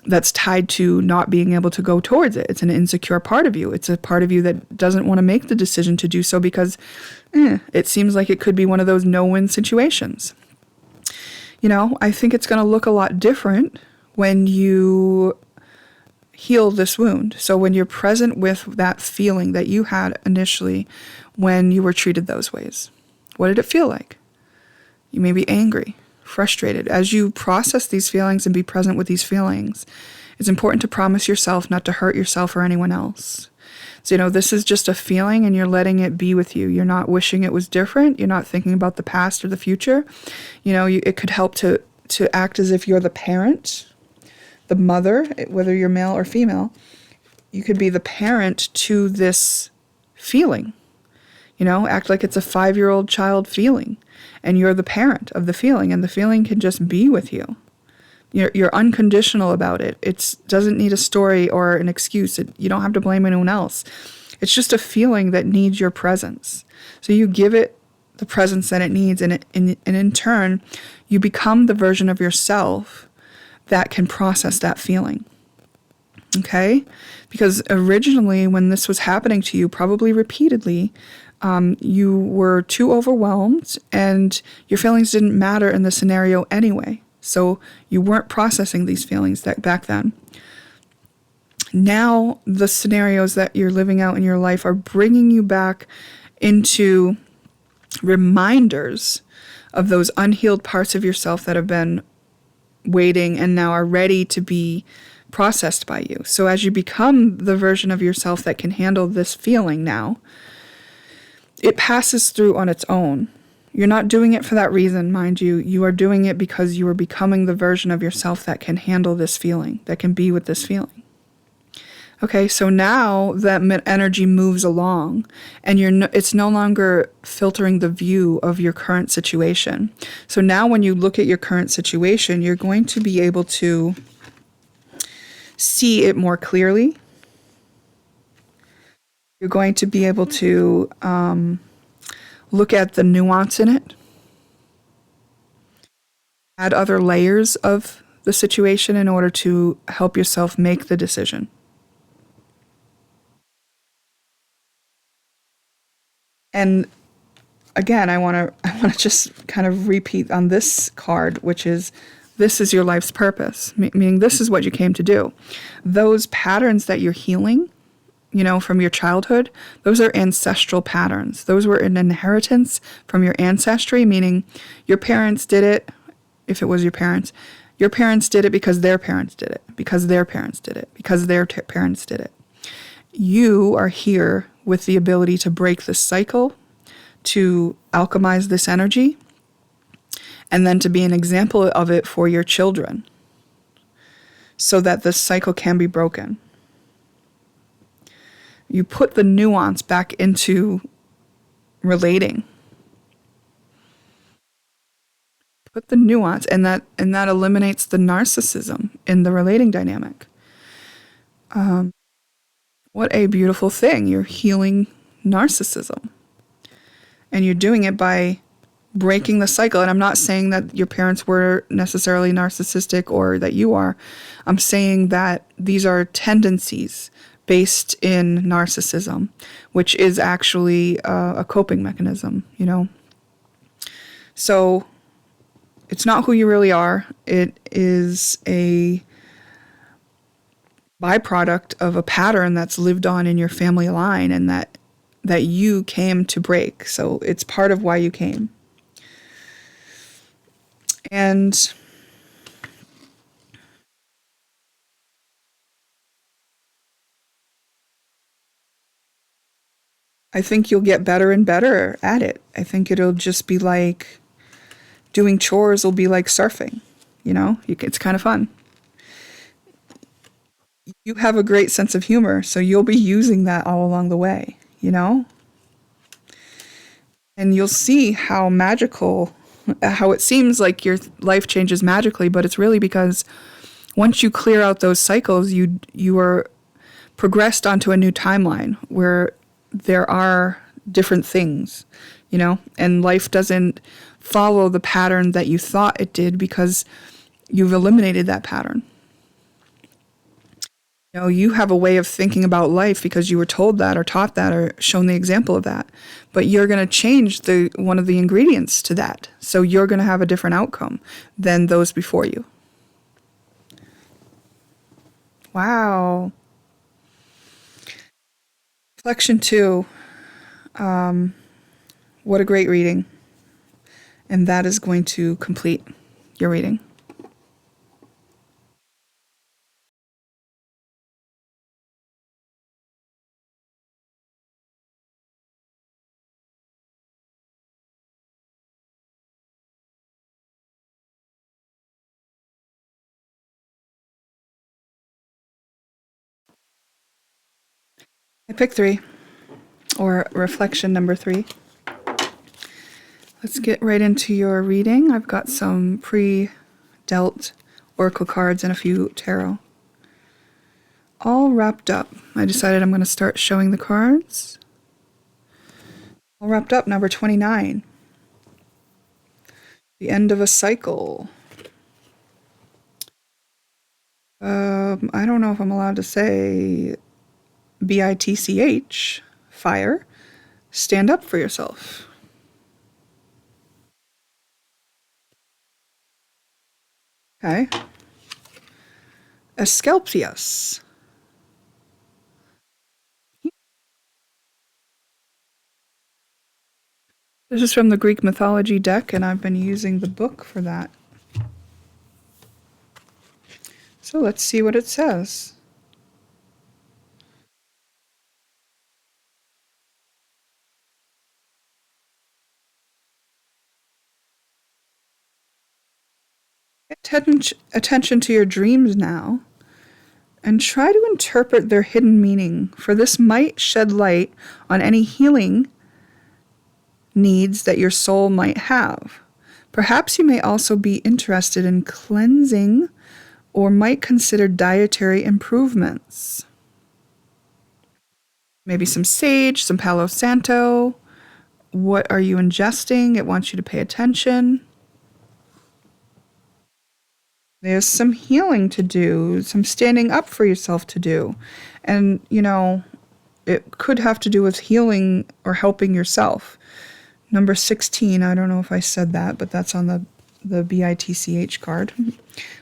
that's tied to not being able to go towards it. It's an insecure part of you. It's a part of you that doesn't want to make the decision to do so because it seems like it could be one of those no-win situations. I think it's going to look a lot different when you heal this wound. So when you're present with that feeling that you had initially when you were treated those ways. What did it feel like? You may be angry, frustrated. As you process these feelings and be present with these feelings, it's important to promise yourself not to hurt yourself or anyone else. So, this is just a feeling and you're letting it be with you. You're not wishing it was different. You're not thinking about the past or the future. It could help to act as if you're the parent, the mother, whether you're male or female. You could be the parent to this feeling. Act like it's a 5-year-old child feeling, and you're the parent of the feeling, and the feeling can just be with you. You're unconditional about it. It doesn't need a story or an excuse. You don't have to blame anyone else. It's just a feeling that needs your presence. So you give it the presence that it needs, and in turn, you become the version of yourself that can process that feeling. Okay? Because originally, when this was happening to you, probably repeatedly, you were too overwhelmed and your feelings didn't matter in the scenario anyway. So you weren't processing these feelings back then. Now the scenarios that you're living out in your life are bringing you back into reminders of those unhealed parts of yourself that have been waiting and now are ready to be processed by you. So as you become the version of yourself that can handle this feeling now, it passes through on its own. You're not doing it for that reason, mind you. You are doing it because you are becoming the version of yourself that can handle this feeling, that can be with this feeling. Okay, so now that energy moves along and it's no longer filtering the view of your current situation. So now when you look at your current situation, you're going to be able to see it more clearly. You're going to be able to look at the nuance in it, add other layers of the situation in order to help yourself make the decision. And again, I want to just kind of repeat on this card, which is this is your life's purpose, meaning this is what you came to do. Those patterns that you're healing, from your childhood, those are ancestral patterns. Those were an inheritance from your ancestry, meaning your parents did it, if it was your parents did it because their parents did it, because their parents did it, because their parents did it. You are here with the ability to break the cycle, to alchemize this energy, and then to be an example of it for your children so that the cycle can be broken. You put the nuance back into relating. Put the nuance, and that eliminates the narcissism in the relating dynamic. What a beautiful thing. You're healing narcissism. And you're doing it by breaking the cycle. And I'm not saying that your parents were necessarily narcissistic or that you are. I'm saying that these are tendencies based in narcissism, which is actually a coping mechanism, So it's not who you really are. It is a byproduct of a pattern that's lived on in your family line and that you came to break. So it's part of why you came. And I think you'll get better and better at it. I think it'll just be like doing chores will be like surfing, it's kind of fun. You have a great sense of humor, so you'll be using that all along the way, And you'll see how magical, how it seems like your life changes magically, but it's really because once you clear out those cycles, you are progressed onto a new timeline where there are different things, and life doesn't follow the pattern that you thought it did because you've eliminated that pattern. You have a way of thinking about life because you were told that or taught that or shown the example of that. But you're going to change one of the ingredients to that. So you're going to have a different outcome than those before you. Wow. Reflection 2. What a great reading. And that is going to complete your reading. I picked 3, or reflection number 3. Let's get right into your reading. I've got some pre-dealt oracle cards and a few tarot. All wrapped up. I decided I'm going to start showing the cards. All wrapped up, number 29. The end of a cycle. I don't know if I'm allowed to say BITCH, fire. Stand up for yourself. Okay. Asclepius. This is from the Greek mythology deck, and I've been using the book for that. So let's see what it says. Attention to your dreams now, and try to interpret their hidden meaning, for this might shed light on any healing needs that your soul might have. Perhaps you may also be interested in cleansing or might consider dietary improvements. Maybe some sage, some Palo Santo. What are you ingesting? It wants you to pay attention. There's some healing to do, some standing up for yourself to do. And, it could have to do with healing or helping yourself. Number 16, I don't know if I said that, but that's on the BITCH card.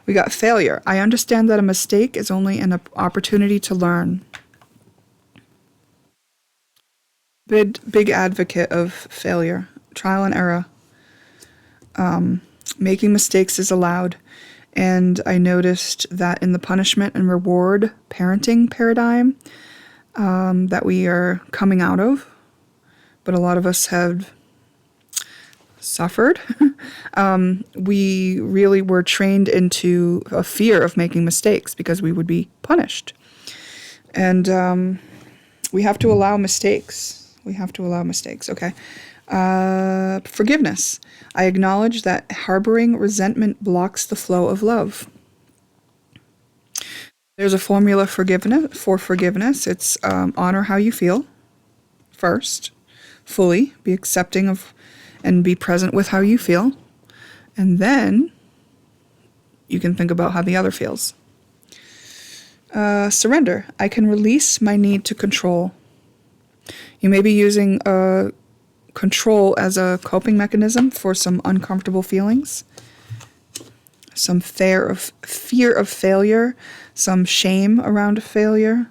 We got failure. I understand that a mistake is only an opportunity to learn. Big advocate of failure, trial and error. Making mistakes is allowed. And I noticed that in the punishment and reward parenting paradigm that we are coming out of, but a lot of us have suffered, we really were trained into a fear of making mistakes because we would be punished. And we have to allow mistakes. Okay. Forgiveness. I acknowledge that harboring resentment blocks the flow of love. There's a formula for forgiveness. It's honor how you feel first, fully, be accepting of and be present with how you feel. And then you can think about how the other feels. Surrender. I can release my need to control. You may be using control as a coping mechanism for some uncomfortable feelings, some fear of failure, some shame around failure,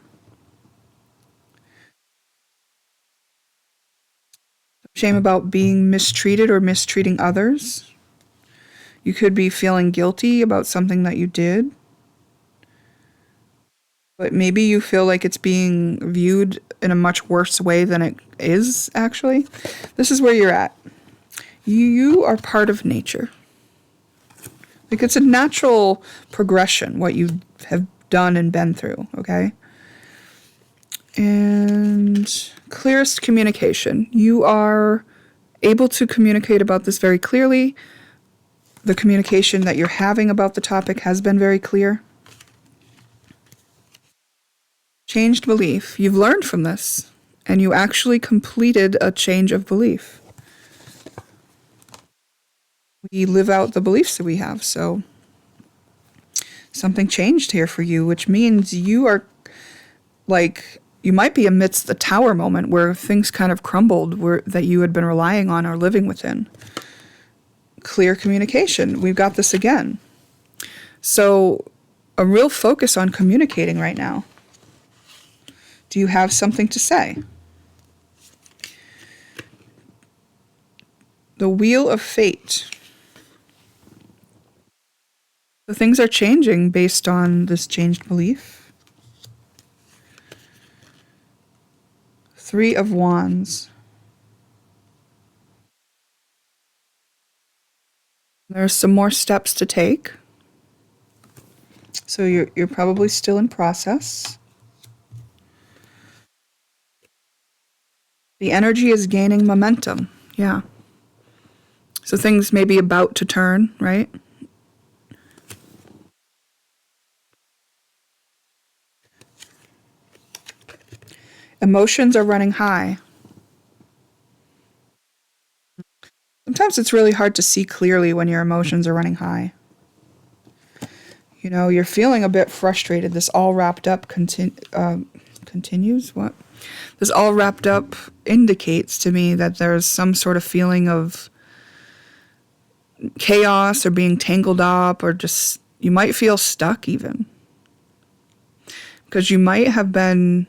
shame about being mistreated or mistreating others. You could be feeling guilty about something that you did, but maybe you feel like it's being viewed in a much worse way than it is, actually. This is where you're at. You are part of nature. Like, it's a natural progression, what you have done and been through, okay? And clearest communication. You are able to communicate about this very clearly. The communication that you're having about the topic has been very clear. Changed belief. You've learned from this, and you actually completed a change of belief. We live out the beliefs that we have, so something changed here for you, which means you are like, you might be amidst the tower moment where things kind of crumbled that you had been relying on or living within. Clear communication. We've got this again. So a real focus on communicating right now. Do you have something to say? The Wheel of Fate. The things are changing based on this changed belief. 3 of Wands. There's some more steps to take. So you're probably still in process. The energy is gaining momentum. Yeah. So things may be about to turn, right? Emotions are running high. Sometimes it's really hard to see clearly when your emotions are running high. You're feeling a bit frustrated. This all wrapped up continues? What? This all wrapped up indicates to me that there's some sort of feeling of chaos or being tangled up, or just, you might feel stuck even. Because you might have been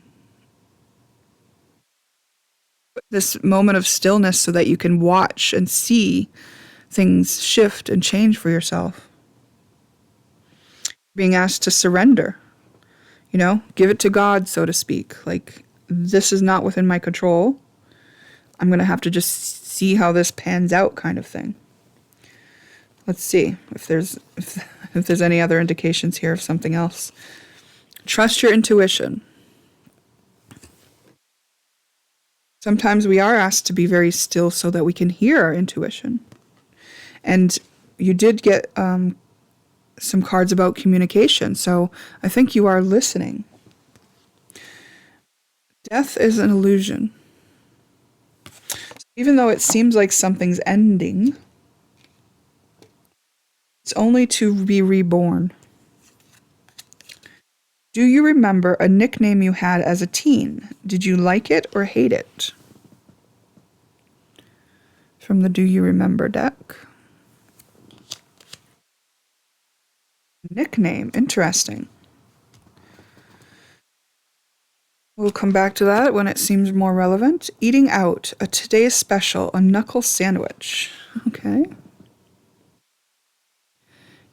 this moment of stillness so that you can watch and see things shift and change for yourself. Being asked to surrender, give it to God, so to speak. Like, this is not within my control. I'm going to have to just see how this pans out, kind of thing. Let's see if if there's any other indications here of something else. Trust your intuition. Sometimes we are asked to be very still so that we can hear our intuition. And you did get some cards about communication, so I think you are listening. Death is an illusion. Even though it seems like something's ending, it's only to be reborn. Do you remember a nickname you had as a teen? Did you like it or hate it? From the Do You Remember deck. Nickname, interesting. We'll come back to that when it seems more relevant. Eating out, a today's special, a knuckle sandwich. Okay.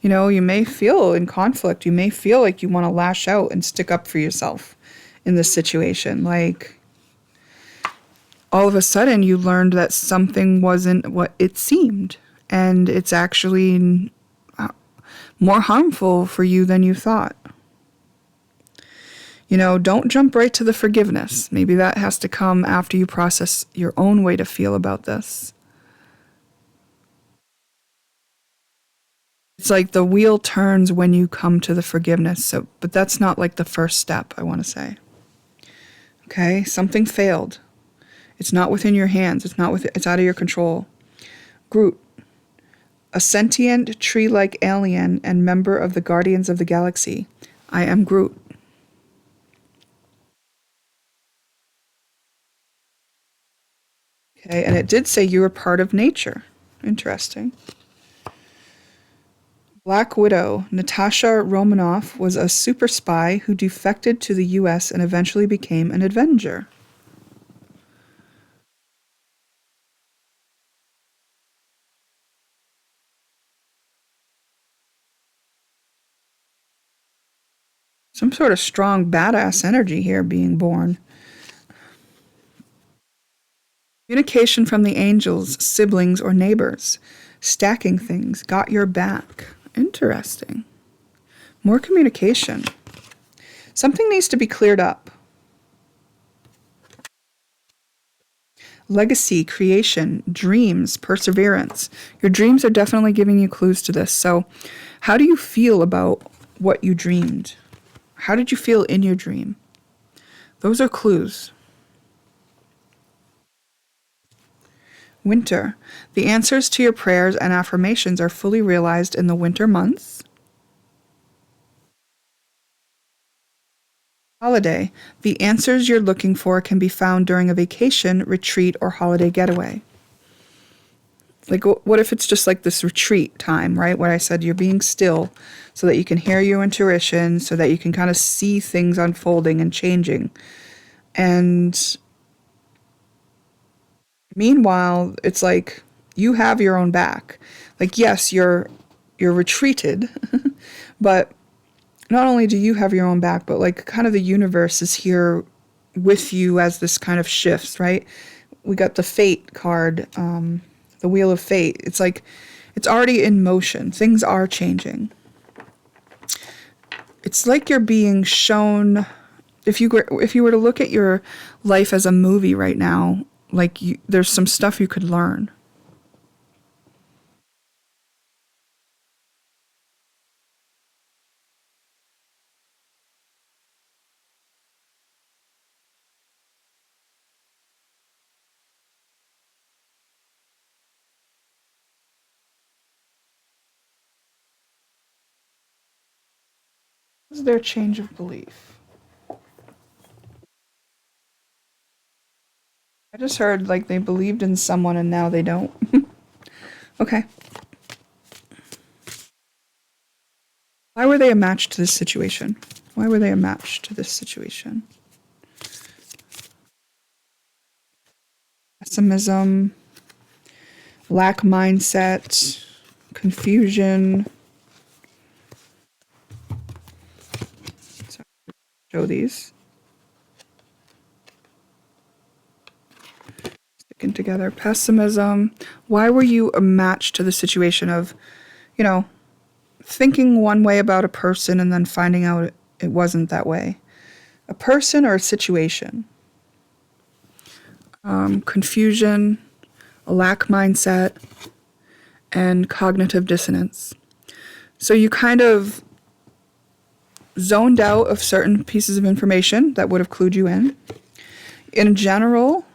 You know, you may feel in conflict. You may feel like you want to lash out and stick up for yourself in this situation. Like, all of a sudden you learned that something wasn't what it seemed. And it's actually more harmful for you than you thought. You know, don't jump right to the forgiveness. Maybe that has to come after you process your own way to feel about this. It's like the wheel turns when you come to the forgiveness. But that's not like the first step, I want to say. Okay, something failed. It's not within your hands. It's out of your control. Groot, a sentient tree-like alien and member of the Guardians of the Galaxy. I am Groot. Okay, and it did say you were part of nature. Interesting. Black Widow, Natasha Romanoff was a super spy who defected to the US and eventually became an Avenger. Some sort of strong badass energy here being born. Communication from the angels, siblings, or neighbors. Stacking things, got your back. Interesting. More communication. Something needs to be cleared up. Legacy, creation, dreams, perseverance. Your dreams are definitely giving you clues to this. So, how do you feel about what you dreamed? How did you feel in your dream? Those are clues. Winter. The answers to your prayers and affirmations are fully realized in the winter months. Holiday. The answers you're looking for can be found during a vacation, retreat, or holiday getaway. Like, what if it's just like this retreat time, right? Where I said you're being still so that you can hear your intuition, so that you can kind of see things unfolding and changing. And meanwhile, it's like you have your own back. Like, yes, you're retreated, but not only do you have your own back, but like kind of the universe is here with you as this kind of shifts, right? We got the fate card, the wheel of fate. It's like it's already in motion. Things are changing. It's like you're being shown. If you were to look at your life as a movie right now, like there's some stuff you could learn. What is their change of belief? I just heard like they believed in someone and now they don't. Okay. Why were they a match to this situation? Why were they a match to this situation? Pessimism, lack mindset, confusion. So show these. Sticking together. Pessimism. Why were you a match to the situation of, thinking one way about a person and then finding out it wasn't that way. A person or a situation. Confusion, a lack mindset, and cognitive dissonance. So you kind of zoned out of certain pieces of information that would have clued you in. In general,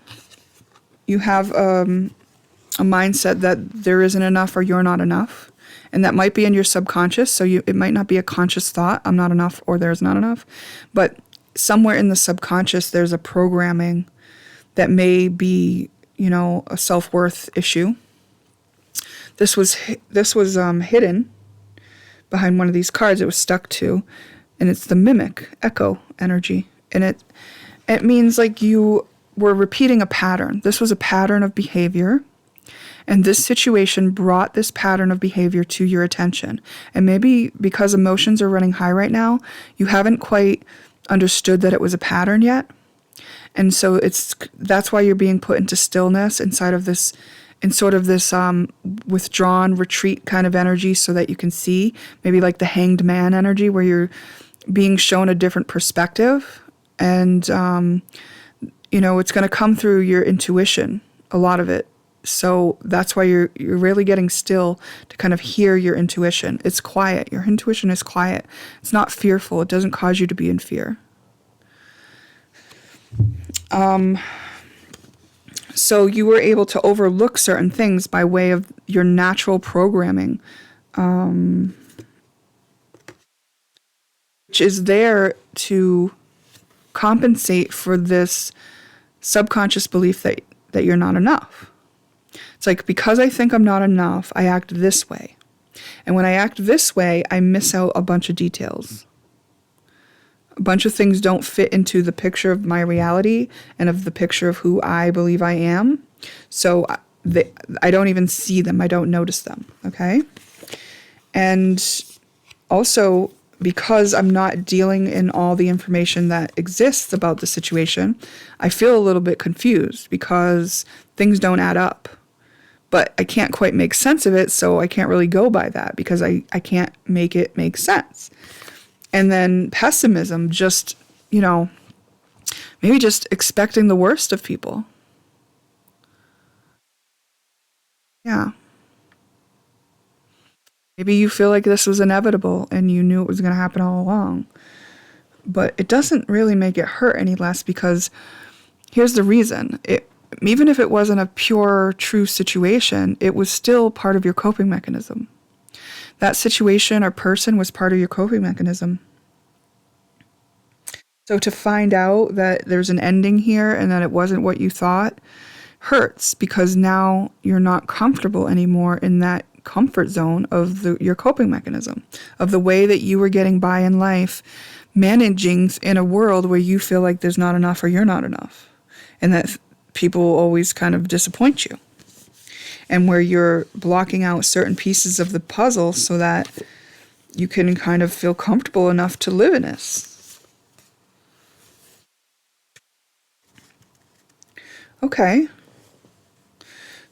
you have a mindset that there isn't enough or you're not enough. And that might be in your subconscious, so it might not be a conscious thought, I'm not enough or there's not enough. But somewhere in the subconscious, there's a programming that may be, a self-worth issue. This was hidden behind one of these cards. It was stuck to, and it's the mimic echo energy. And it means like you were repeating a pattern. This was a pattern of behavior. And this situation brought this pattern of behavior to your attention. And maybe because emotions are running high right now, you haven't quite understood that it was a pattern yet. And so that's why you're being put into stillness inside of this, in sort of this withdrawn retreat kind of energy, so that you can see, maybe like the hanged man energy, where you're being shown a different perspective. And, it's going to come through your intuition, a lot of it. So that's why you're really getting still to kind of hear your intuition. It's quiet. Your intuition is quiet. It's not fearful. It doesn't cause you to be in fear. So you were able to overlook certain things by way of your natural programming, which is there to compensate for this subconscious belief that you're not enough. It's like, because I think I'm not enough, I act this way. And when I act this way, I miss out a bunch of details. A bunch of things don't fit into the picture of my reality and of the picture of who I believe I am. So I don't even see them. I don't notice them. Okay? And also, because I'm not dealing in all the information that exists about the situation, I feel a little bit confused because things don't add up. But I can't quite make sense of it, so I can't really go by that because I can't make it make sense. And then pessimism, just, maybe just expecting the worst of people. Yeah. Maybe you feel like this was inevitable and you knew it was going to happen all along. But it doesn't really make it hurt any less, because here's the reason. Even if it wasn't a pure, true situation, it was still part of your coping mechanism. That situation or person was part of your coping mechanism. So to find out that there's an ending here and that it wasn't what you thought hurts, because now you're not comfortable anymore in that comfort zone of your coping mechanism, of the way that you were getting by in life, managing in a world where you feel like there's not enough or you're not enough, and that people always kind of disappoint you, and where you're blocking out certain pieces of the puzzle so that you can kind of feel comfortable enough to live in this. Okay.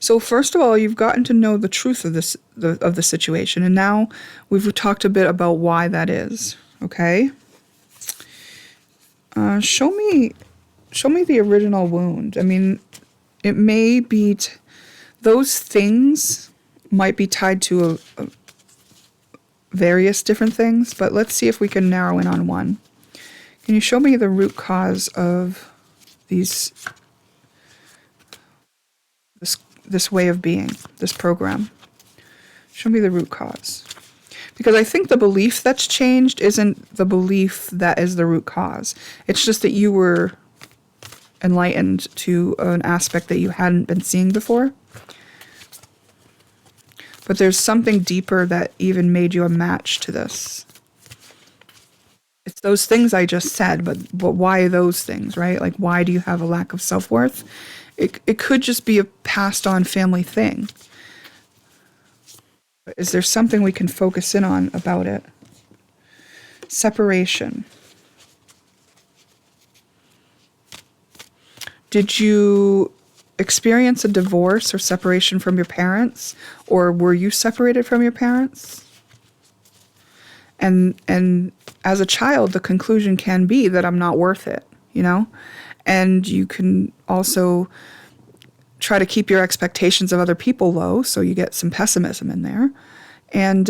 So first of all, you've gotten to know the truth of the situation, and now we've talked a bit about why that is. Okay. Show me the original wound. I mean, it may be those things might be tied to various different things, but let's see if we can narrow in on one. Can you show me the root cause of this way of being, this program? Show me the root cause. Because I think the belief that's changed isn't the belief that is the root cause. It's just that you were enlightened to an aspect that you hadn't been seeing before. But there's something deeper that even made you a match to this. It's those things I just said, but why those things, right? Like, why do you have a lack of self-worth? It could just be a passed on family thing. But is there something we can focus in on about it? Separation. Did you experience a divorce or separation from your parents? Or were you separated from your parents? And as a child, the conclusion can be that I'm not worth it, you know? And you can also try to keep your expectations of other people low, so you get some pessimism in there. And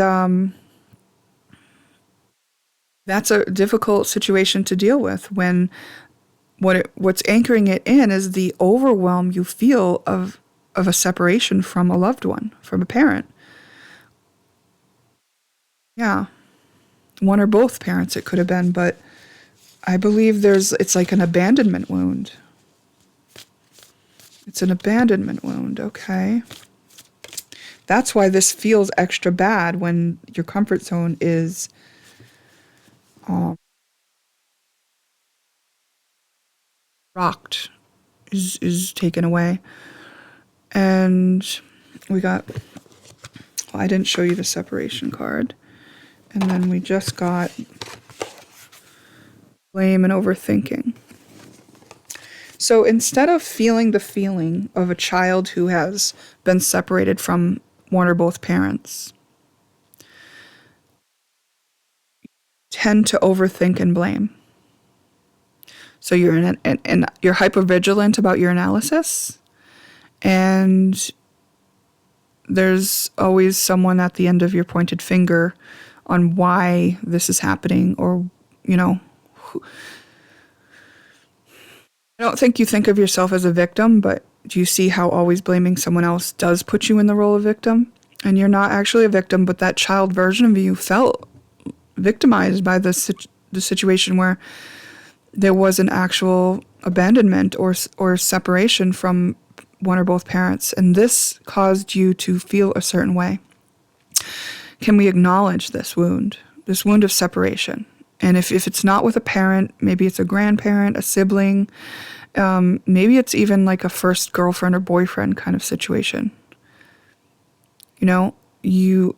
that's a difficult situation to deal with when what's anchoring it in is the overwhelm you feel of a separation from a loved one, from a parent. Yeah, one or both parents it could have been, but I believe it's like an abandonment wound. It's an abandonment wound, okay. That's why this feels extra bad when your comfort zone is rocked, is taken away. And we got, well, I didn't show you the separation card. And then we just got blame and overthinking. So instead of feeling the feeling of a child who has been separated from one or both parents, tend to overthink and blame. So you're you're hypervigilant about your analysis, and there's always someone at the end of your pointed finger on why this is happening, or, you know, I don't think you think of yourself as a victim, but do you see how always blaming someone else does put you in the role of victim? And you're not actually a victim, but that child version of you felt victimized by the situation where there was an actual abandonment or separation from one or both parents, and this caused you to feel a certain way. Can we acknowledge this wound of separation? And if it's not with a parent, maybe it's a grandparent, a sibling, maybe it's even like a first girlfriend or boyfriend kind of situation. You know,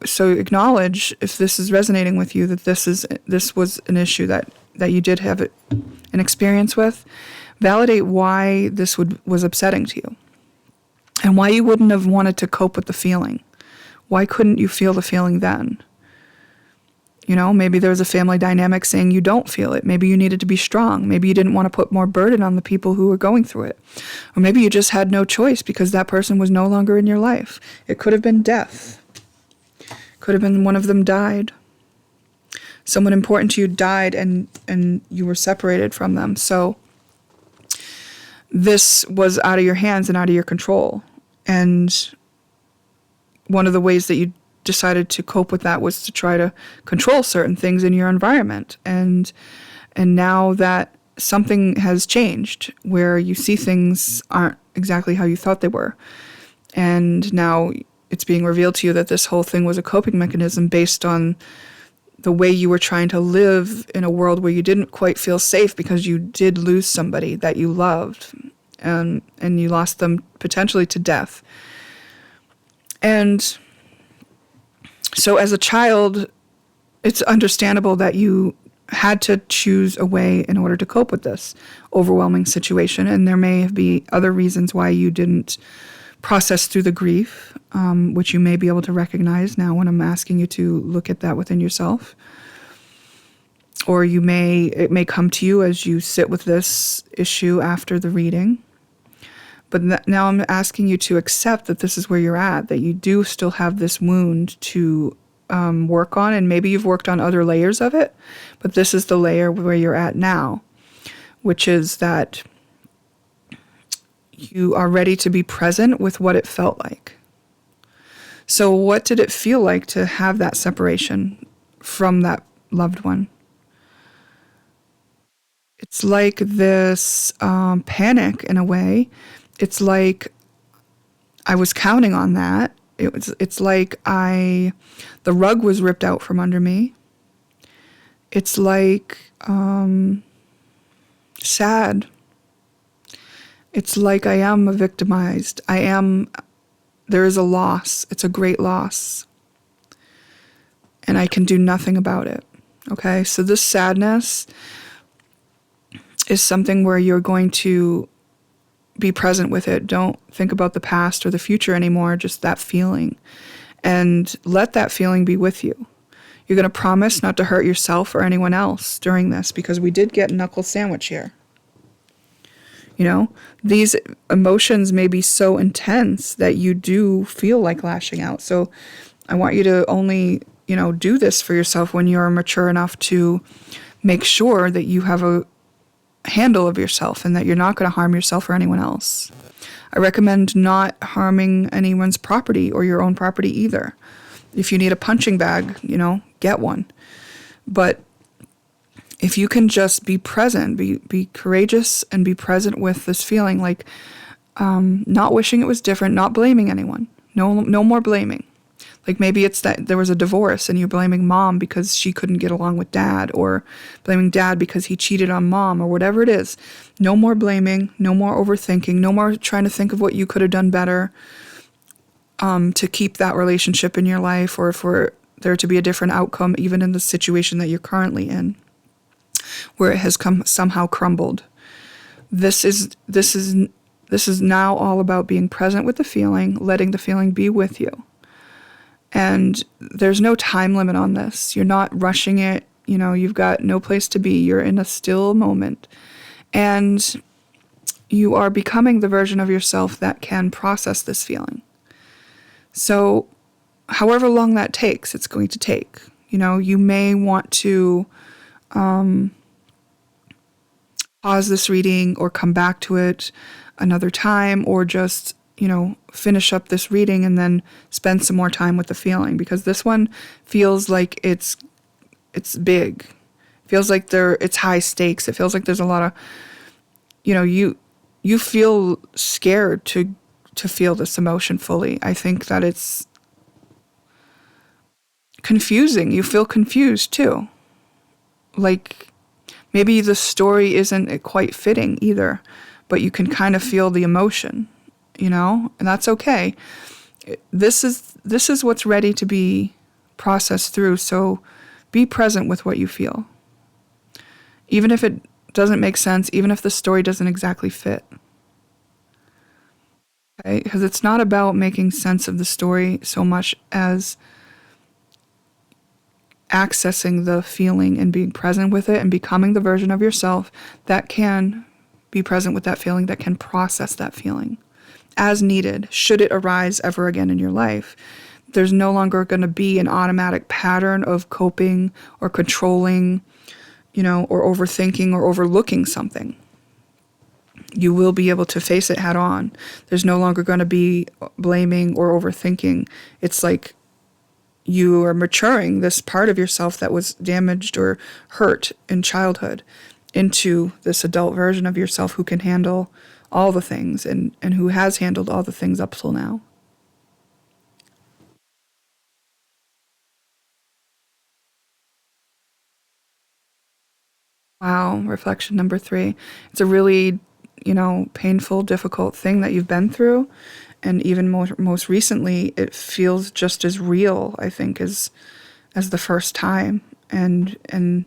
so acknowledge, if this is resonating with you, that this was an issue that you did have an experience with. Validate why this was upsetting to you, and why you wouldn't have wanted to cope with the feeling. Why couldn't you feel the feeling then? You know, maybe there was a family dynamic saying you don't feel it. Maybe you needed to be strong. Maybe you didn't want to put more burden on the people who were going through it. Or maybe you just had no choice because that person was no longer in your life. It could have been death. Could have been one of them died. Someone important to you died, and you were separated from them. So this was out of your hands and out of your control. And one of the ways that you decided to cope with that was to try to control certain things in your environment. And now that something has changed, where you see things aren't exactly how you thought they were, and now it's being revealed to you that this whole thing was a coping mechanism based on the way you were trying to live in a world where you didn't quite feel safe because you did lose somebody that you loved, and you lost them potentially to death. And so as a child, it's understandable that you had to choose a way in order to cope with this overwhelming situation. And there may be other reasons why you didn't process through the grief, which you may be able to recognize now when I'm asking you to look at that within yourself. Or it may come to you as you sit with this issue after the reading. But now I'm asking you to accept that this is where you're at, that you do still have this wound to work on, and maybe you've worked on other layers of it, but this is the layer where you're at now, which is that you are ready to be present with what it felt like. So what did it feel like to have that separation from that loved one? It's like this panic in a way. It's like I was counting on that. It's like the rug was ripped out from under me. It's like sad. It's like I am victimized. There is a loss. It's a great loss. And I can do nothing about it. Okay, so this sadness is something where you're going to be present with it. Don't think about the past or the future anymore, just that feeling. And let that feeling be with you. You're going to promise not to hurt yourself or anyone else during this, because we did get knuckle sandwich here. You know, these emotions may be so intense that you do feel like lashing out. So I want you to only, do this for yourself when you're mature enough to make sure that you have a handle of yourself and that you're not going to harm yourself or anyone else. I recommend not harming anyone's property or your own property either. If you need a punching bag, get one. But if you can just be present, be courageous and be present with this feeling, like not wishing it was different, not blaming anyone. No more blaming. Like maybe it's that there was a divorce and you're blaming mom because she couldn't get along with dad, or blaming dad because he cheated on mom, or whatever it is. No more blaming, no more overthinking, no more trying to think of what you could have done better to keep that relationship in your life, or for there to be a different outcome even in the situation that you're currently in, where it has somehow crumbled. This is now all about being present with the feeling, letting the feeling be with you. And there's no time limit on this. You're not rushing it. You've got no place to be. You're in a still moment. And you are becoming the version of yourself that can process this feeling. So however long that takes, it's going to take. You may want to pause this reading or come back to it another time, or just finish up this reading and then spend some more time with the feeling, because this one feels like it's big. It feels like it's high stakes. It feels like there's a lot of, you feel scared to feel this emotion fully. I think that it's confusing. You feel confused too. Like maybe the story isn't quite fitting either, but you can kind of feel the emotion. And that's okay. This is what's ready to be processed through. So be present with what you feel. Even if it doesn't make sense, even if the story doesn't exactly fit. Okay? Because it's not about making sense of the story so much as accessing the feeling and being present with it and becoming the version of yourself that can be present with that feeling, that can process that feeling as needed, should it arise ever again in your life. There's no longer going to be an automatic pattern of coping or controlling, or overthinking or overlooking something. You will be able to face it head on. There's no longer going to be blaming or overthinking. It's like you are maturing this part of yourself that was damaged or hurt in childhood into this adult version of yourself who can handle all the things and who has handled all the things up till now. Wow, reflection number 3. It's a really, painful, difficult thing that you've been through. And even most recently, it feels just as real, I think, as the first time. And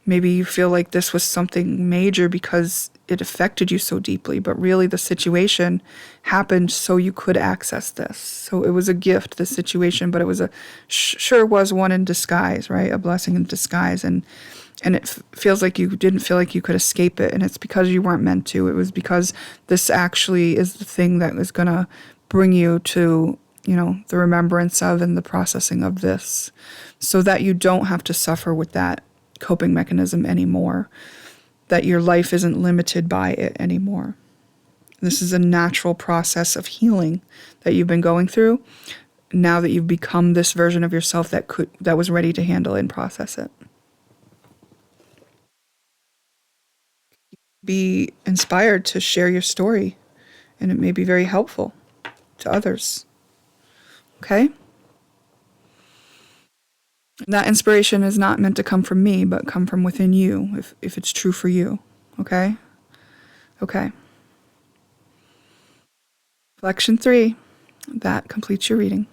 maybe you feel like this was something major because it affected you so deeply, but really the situation happened so you could access this. So it was a gift, the situation, but it was sure was one in disguise, right? A blessing in disguise. And it feels like you didn't feel like you could escape it. And it's because you weren't meant to. It was because this actually is the thing that is going to bring you to, the remembrance of and the processing of this, so that you don't have to suffer with that coping mechanism anymore, that your life isn't limited by it anymore. This is a natural process of healing that you've been going through now that you've become this version of yourself that was ready to handle and process it. Be inspired to share your story, and it may be very helpful to others. Okay? That inspiration is not meant to come from me, but come from within you, if it's true for you. Okay? Okay. Reflection 3. That completes your reading.